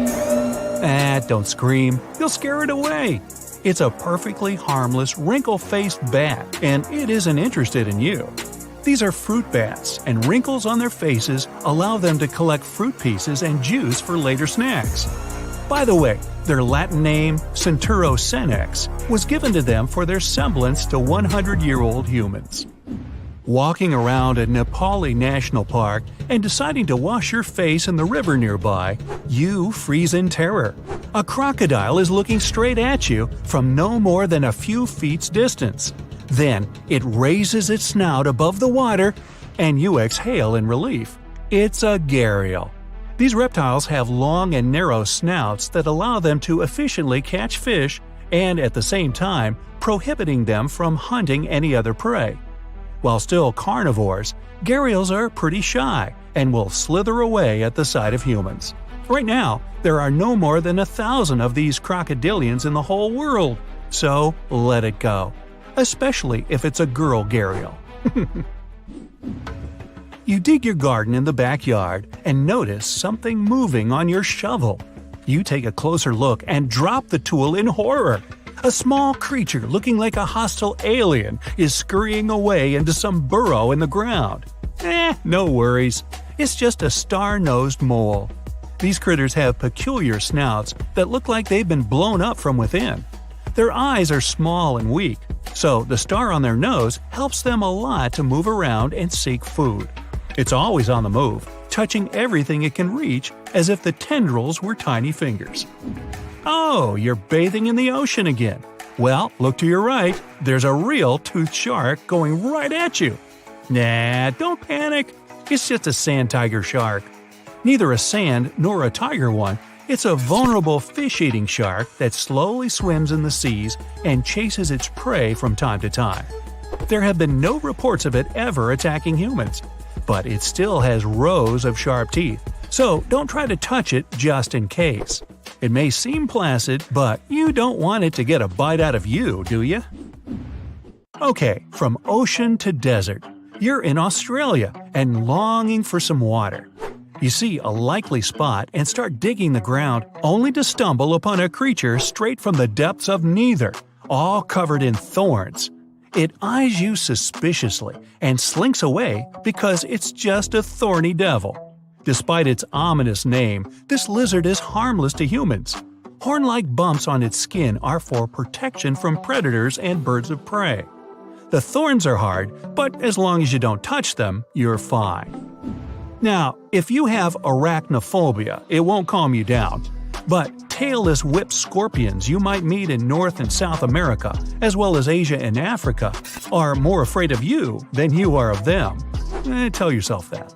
Don't scream, you'll scare it away. It's a perfectly harmless, wrinkle-faced bat, and it isn't interested in you. These are fruit bats, and wrinkles on their faces allow them to collect fruit pieces and juice for later snacks. By the way, their Latin name, Centuro senex, was given to them for their semblance to 100-year-old humans. Walking around a Nepali national park and deciding to wash your face in the river nearby, you freeze in terror. A crocodile is looking straight at you from no more than a few feet's distance. Then, it raises its snout above the water, and you exhale in relief. It's a gharial. These reptiles have long and narrow snouts that allow them to efficiently catch fish and at the same time prohibiting them from hunting any other prey. While still carnivores, gharials are pretty shy and will slither away at the sight of humans. Right now, there are no more than 1,000 of these crocodilians in the whole world, so let it go. Especially if it's a girl gharial. You dig your garden in the backyard and notice something moving on your shovel. You take a closer look and drop the tool in horror. A small creature looking like a hostile alien is scurrying away into some burrow in the ground. No worries. It's just a star-nosed mole. These critters have peculiar snouts that look like they've been blown up from within. Their eyes are small and weak, so the star on their nose helps them a lot to move around and seek food. It's always on the move, touching everything it can reach as if the tendrils were tiny fingers. Oh, you're bathing in the ocean again. Well, look to your right. There's a real toothed shark going right at you. Nah, don't panic. It's just a sand tiger shark. Neither a sand nor a tiger one, it's a vulnerable fish-eating shark that slowly swims in the seas and chases its prey from time to time. There have been no reports of it ever attacking humans, but it still has rows of sharp teeth, so don't try to touch it just in case. It may seem placid, but you don't want it to get a bite out of you, do you? Okay, from ocean to desert, you're in Australia and longing for some water. You see a likely spot and start digging the ground, only to stumble upon a creature straight from the depths of neither, all covered in thorns. It eyes you suspiciously and slinks away because it's just a thorny devil. Despite its ominous name, this lizard is harmless to humans. Horn-like bumps on its skin are for protection from predators and birds of prey. The thorns are hard, but as long as you don't touch them, you're fine. Now, if you have arachnophobia, it won't calm you down. But tailless whip scorpions you might meet in North and South America, as well as Asia and Africa, are more afraid of you than you are of them. Tell yourself that.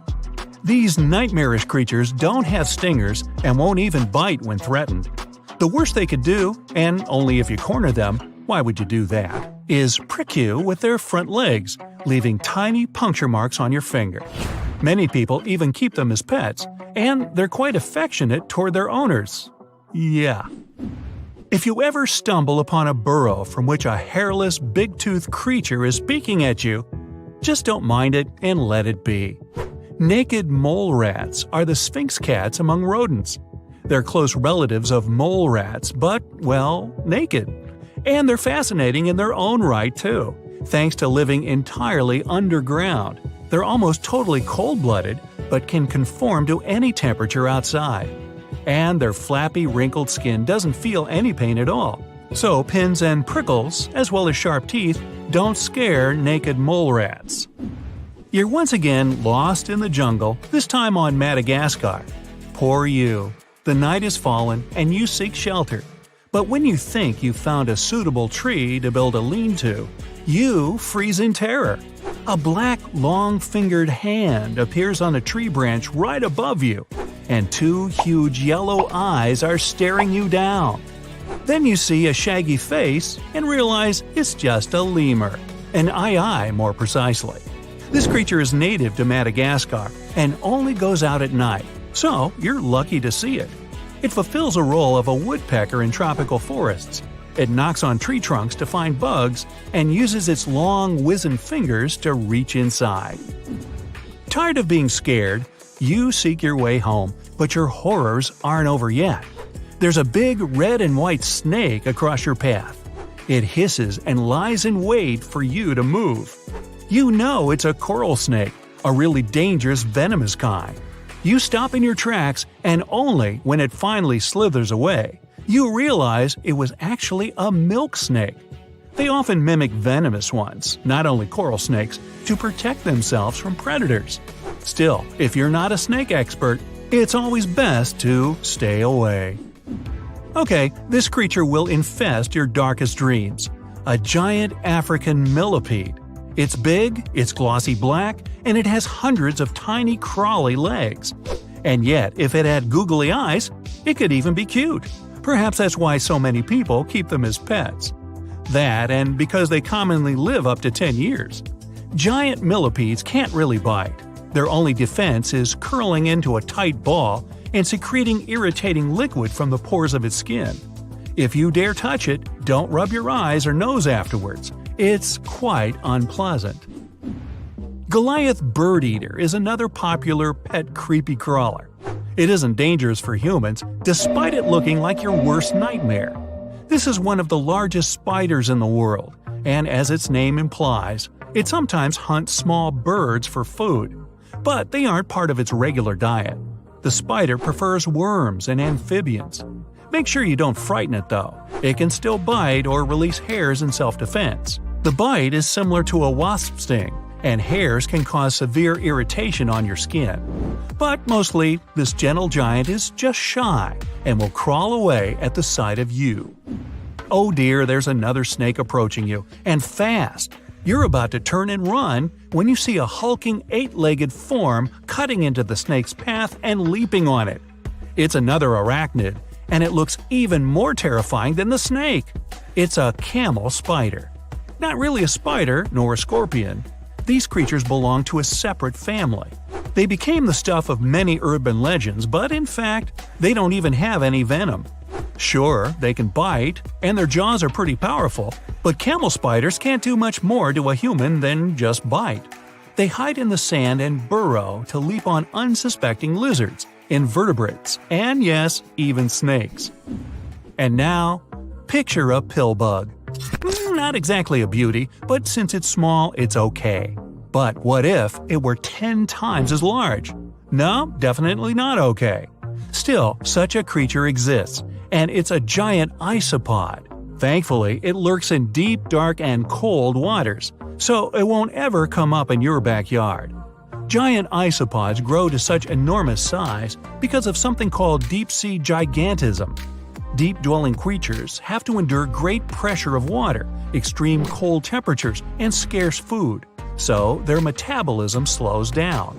These nightmarish creatures don't have stingers and won't even bite when threatened. The worst they could do, and only if you corner them, why would you do that, is prick you with their front legs, leaving tiny puncture marks on your finger. Many people even keep them as pets, and they're quite affectionate toward their owners. Yeah. If you ever stumble upon a burrow from which a hairless, big-toothed creature is peeking at you, just don't mind it and let it be. Naked mole rats are the sphinx cats among rodents. They're close relatives of mole rats, but, well, naked. And they're fascinating in their own right, too, thanks to living entirely underground. They're almost totally cold-blooded, but can conform to any temperature outside. And their flappy, wrinkled skin doesn't feel any pain at all. So pins and prickles, as well as sharp teeth, don't scare naked mole rats. You're once again lost in the jungle, this time on Madagascar. Poor you. The night has fallen, and you seek shelter. But when you think you've found a suitable tree to build a lean-to, you freeze in terror. A black, long-fingered hand appears on a tree branch right above you, and two huge yellow eyes are staring you down. Then you see a shaggy face and realize it's just a lemur, an aye-aye more precisely. This creature is native to Madagascar and only goes out at night, so you're lucky to see it. It fulfills a role of a woodpecker in tropical forests. It knocks on tree trunks to find bugs and uses its long, wizened fingers to reach inside. Tired of being scared, you seek your way home, but your horrors aren't over yet. There's a big red and white snake across your path. It hisses and lies in wait for you to move. You know it's a coral snake, a really dangerous, venomous kind. You stop in your tracks, and only when it finally slithers away, you realize it was actually a milk snake. They often mimic venomous ones, not only coral snakes, to protect themselves from predators. Still, if you're not a snake expert, it's always best to stay away. Okay, this creature will infest your darkest dreams. A giant African millipede. It's big, it's glossy black, and it has hundreds of tiny crawly legs. And yet, if it had googly eyes, it could even be cute. Perhaps that's why so many people keep them as pets. That, and because they commonly live up to 10 years. Giant millipedes can't really bite. Their only defense is curling into a tight ball and secreting irritating liquid from the pores of its skin. If you dare touch it, don't rub your eyes or nose afterwards. It's quite unpleasant. Goliath bird eater is another popular pet creepy crawler. It isn't dangerous for humans, despite it looking like your worst nightmare. This is one of the largest spiders in the world, and as its name implies, it sometimes hunts small birds for food. But they aren't part of its regular diet. The spider prefers worms and amphibians. Make sure you don't frighten it though. It can still bite or release hairs in self-defense. The bite is similar to a wasp sting, and hairs can cause severe irritation on your skin. But mostly, this gentle giant is just shy and will crawl away at the sight of you. Oh dear, there's another snake approaching you, and fast! You're about to turn and run when you see a hulking 8-legged form cutting into the snake's path and leaping on it. It's another arachnid, and it looks even more terrifying than the snake. It's a camel spider. Not really a spider, nor a scorpion. These creatures belong to a separate family. They became the stuff of many urban legends, but in fact, they don't even have any venom. Sure, they can bite, and their jaws are pretty powerful, but camel spiders can't do much more to a human than just bite. They hide in the sand and burrow to leap on unsuspecting lizards, invertebrates, and yes, even snakes. And now, picture a pill bug. Not exactly a beauty, but since it's small, it's okay. But what if it were 10 times as large? No, definitely not okay. Still, such a creature exists, and it's a giant isopod. Thankfully, it lurks in deep, dark, and cold waters, so it won't ever come up in your backyard. Giant isopods grow to such enormous size because of something called deep-sea gigantism. Deep-dwelling creatures have to endure great pressure of water, extreme cold temperatures, and scarce food, so their metabolism slows down.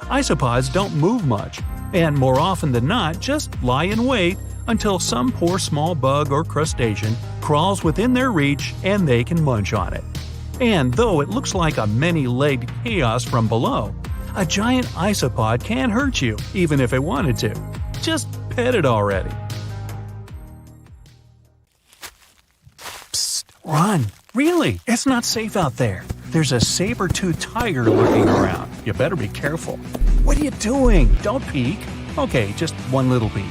Isopods don't move much, and more often than not just lie in wait until some poor small bug or crustacean crawls within their reach and they can munch on it. And though it looks like a many-legged chaos from below, a giant isopod can hurt you even if it wanted to. Just pet it already. Psst, run! Really, it's not safe out there. There's a saber-toothed tiger lurking around. You better be careful. What are you doing? Don't peek. Okay, just one little peek.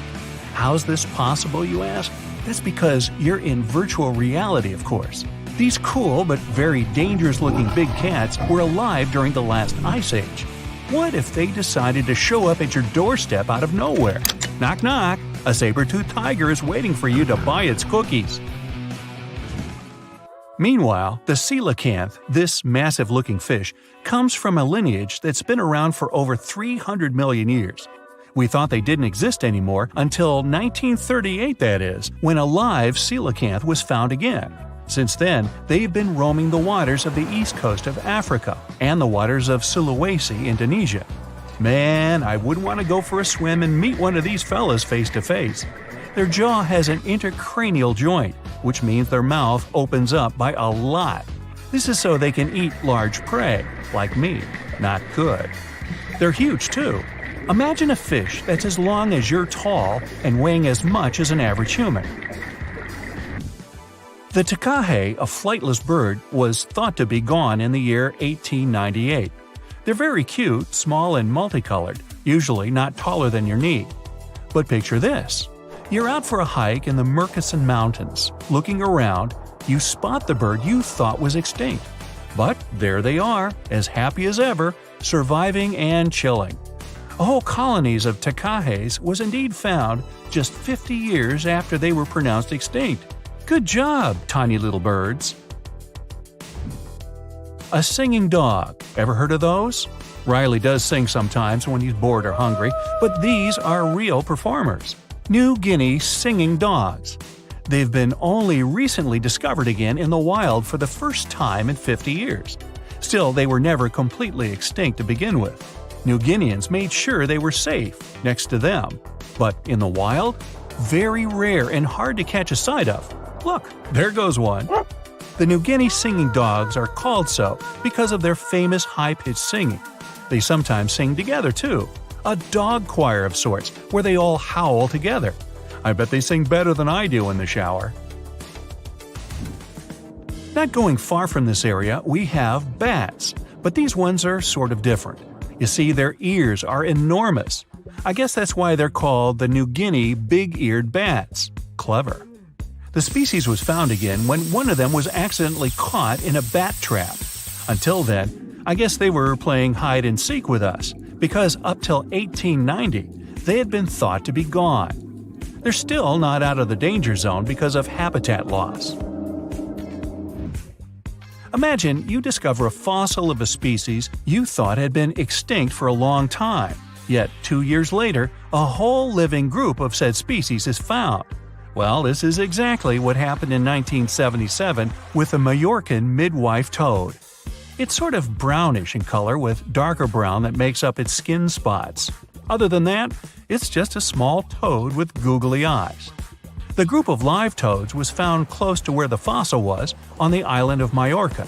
How's this possible, you ask? That's because you're in virtual reality, of course. These cool but very dangerous-looking big cats were alive during the last ice age. What if they decided to show up at your doorstep out of nowhere? Knock knock, a saber-toothed tiger is waiting for you to buy its cookies. Meanwhile, the coelacanth, this massive-looking fish, comes from a lineage that's been around for over 300 million years. We thought they didn't exist anymore until 1938, that is, when a live coelacanth was found again. Since then, they've been roaming the waters of the east coast of Africa and the waters of Sulawesi, Indonesia. Man, I wouldn't want to go for a swim and meet one of these fellas face to face. Their jaw has an intercranial joint, which means their mouth opens up by a lot. This is so they can eat large prey, like me. Not good. They're huge too. Imagine a fish that's as long as you're tall and weighing as much as an average human. The takahe, a flightless bird, was thought to be gone in the year 1898. They're very cute, small and multicolored, usually not taller than your knee. But picture this. You're out for a hike in the Murchison Mountains. Looking around, you spot the bird you thought was extinct. But there they are, as happy as ever, surviving and chilling. Whole colonies of takahes was indeed found just 50 years after they were pronounced extinct. Good job, tiny little birds. A singing dog. Ever heard of those? Riley does sing sometimes when he's bored or hungry, but these are real performers. New Guinea singing dogs. They've been only recently discovered again in the wild for the first time in 50 years. Still, they were never completely extinct to begin with. New Guineans made sure they were safe next to them. But in the wild, very rare and hard to catch a sight of. Look, there goes one. The New Guinea singing dogs are called so because of their famous high-pitched singing. They sometimes sing together too, a dog choir of sorts where they all howl together. I bet they sing better than I do in the shower. Not going far from this area, we have bats, but these ones are sort of different. You see, their ears are enormous. I guess that's why they're called the New Guinea big-eared bats. Clever. The species was found again when one of them was accidentally caught in a bat trap. Until then, I guess they were playing hide-and-seek with us, because up till 1890, they had been thought to be gone. They're still not out of the danger zone because of habitat loss. Imagine you discover a fossil of a species you thought had been extinct for a long time, yet 2 years later, a whole living group of said species is found. Well, this is exactly what happened in 1977 with the Majorcan midwife toad. It's sort of brownish in color with darker brown that makes up its skin spots. Other than that, it's just a small toad with googly eyes. The group of live toads was found close to where the fossil was, on the island of Majorca.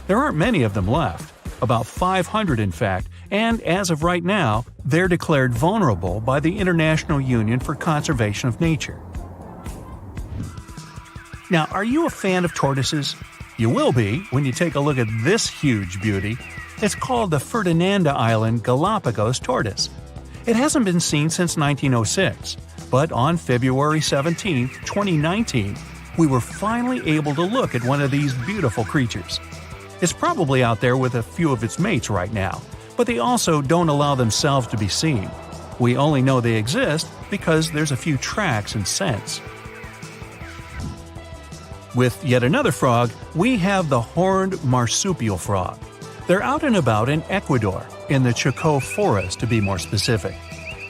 There aren't many of them left, about 500 in fact, and as of right now, they're declared vulnerable by the International Union for Conservation of Nature. Now, are you a fan of tortoises? You will be when you take a look at this huge beauty. It's called the Ferdinanda Island Galapagos tortoise. It hasn't been seen since 1906, but on February 17, 2019, we were finally able to look at one of these beautiful creatures. It's probably out there with a few of its mates right now, but they also don't allow themselves to be seen. We only know they exist because there's a few tracks and scents. With yet another frog, we have the horned marsupial frog. They're out and about in Ecuador, in the Chocó forest to be more specific.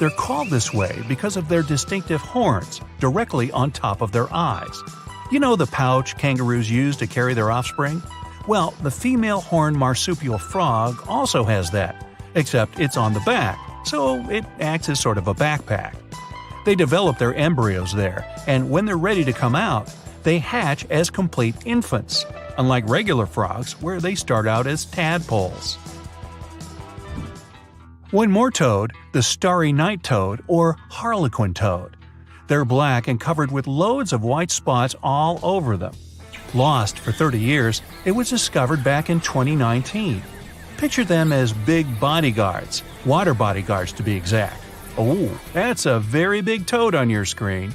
They're called this way because of their distinctive horns directly on top of their eyes. You know the pouch kangaroos use to carry their offspring? Well, the female horned marsupial frog also has that, except it's on the back, so it acts as sort of a backpack. They develop their embryos there, and when they're ready to come out, they hatch as complete infants, unlike regular frogs where they start out as tadpoles. One more toad, the starry night toad or harlequin toad. They're black and covered with loads of white spots all over them. Lost for 30 years, it was discovered back in 2019. Picture them as big bodyguards, water bodyguards to be exact. Oh, that's a very big toad on your screen.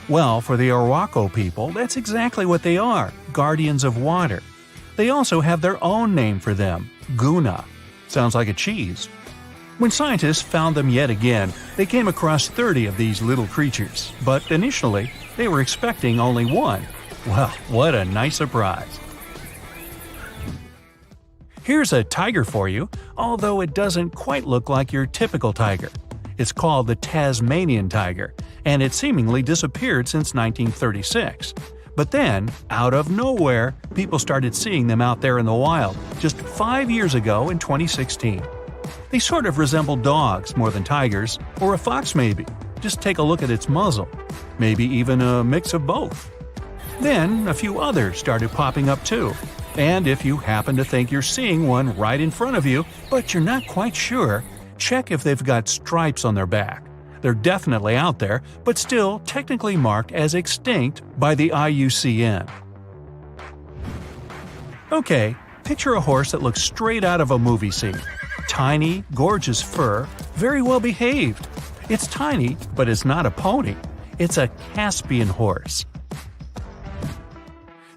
Well, for the Arhuaco people, that's exactly what they are, guardians of water. They also have their own name for them, Guna. Sounds like a cheese. When scientists found them yet again, they came across 30 of these little creatures, but initially, they were expecting only one. Well, what a nice surprise. Here's a tiger for you, although it doesn't quite look like your typical tiger. It's called the Tasmanian tiger, and it seemingly disappeared since 1936. But then, out of nowhere, people started seeing them out there in the wild just 5 years ago in 2016. They sort of resemble dogs more than tigers, or a fox maybe. Just take a look at its muzzle. Maybe even a mix of both. Then, a few others started popping up too. And if you happen to think you're seeing one right in front of you, but you're not quite sure, check if they've got stripes on their back. They're definitely out there, but still technically marked as extinct by the IUCN. Okay, picture a horse that looks straight out of a movie scene. Tiny, gorgeous fur, very well behaved. It's tiny, but it's not a pony. It's a Caspian horse.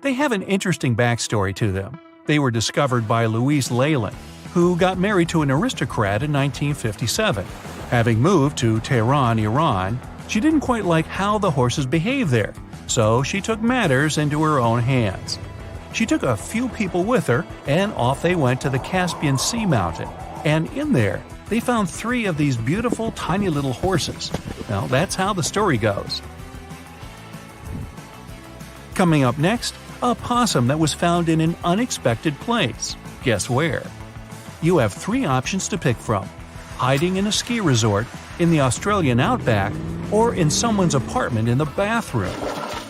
They have an interesting backstory to them. They were discovered by Louise Leyland, who got married to an aristocrat in 1957. Having moved to Tehran, Iran, she didn't quite like how the horses behaved there, so she took matters into her own hands. She took a few people with her, and off they went to the Caspian Sea mountain. And in there, they found 3 of these beautiful tiny little horses. Well, that's how the story goes. Coming up next, a possum that was found in an unexpected place. Guess where? you have 3 options to pick from: hiding in a ski resort, in the Australian outback, or in someone's apartment in the bathroom.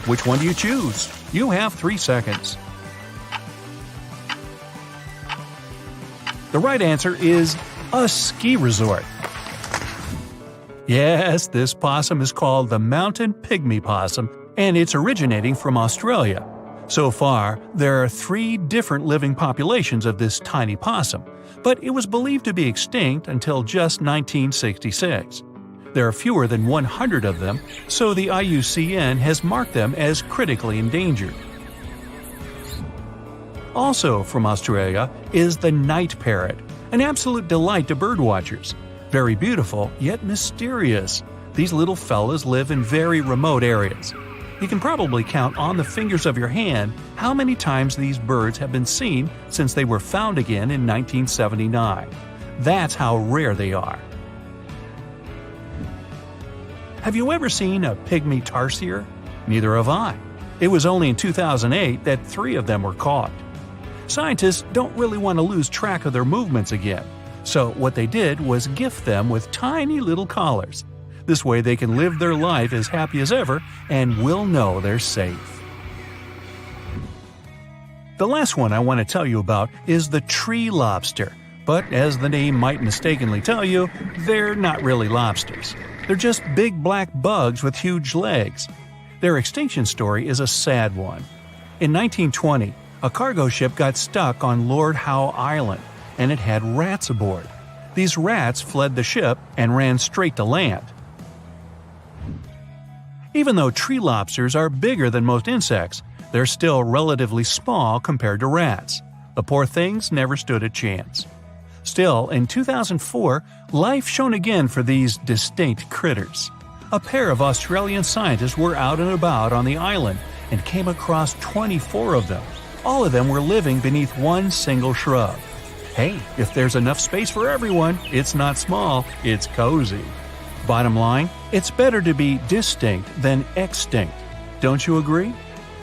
Which one do you choose? You have 3 seconds. The right answer is a ski resort. Yes, this possum is called the mountain pygmy possum, and it's originating from Australia. So far, there are 3 different living populations of this tiny possum, but it was believed to be extinct until just 1966. There are fewer than 100 of them, so the IUCN has marked them as critically endangered. Also from Australia is the night parrot, an absolute delight to birdwatchers. Very beautiful, yet mysterious. These little fellas live in very remote areas. You can probably count on the fingers of your hand how many times these birds have been seen since they were found again in 1979. That's how rare they are. Have you ever seen a pygmy tarsier? Neither have I. It was only in 2008 that 3 of them were caught. Scientists don't really want to lose track of their movements again, so what they did was gift them with tiny little collars. This way they can live their life as happy as ever and will know they're safe. The last one I want to tell you about is the tree lobster, but as the name might mistakenly tell you, they're not really lobsters. They're just big black bugs with huge legs. Their extinction story is a sad one. In 1920, a cargo ship got stuck on Lord Howe Island, and it had rats aboard. These rats fled the ship and ran straight to land. Even though tree lobsters are bigger than most insects, they're still relatively small compared to rats. The poor things never stood a chance. Still, in 2004, life shone again for these distinct critters. A pair of Australian scientists were out and about on the island and came across 24 of them. All of them were living beneath one single shrub. Hey, if there's enough space for everyone, it's not small, it's cozy. Bottom line, it's better to be distinct than extinct. Don't you agree?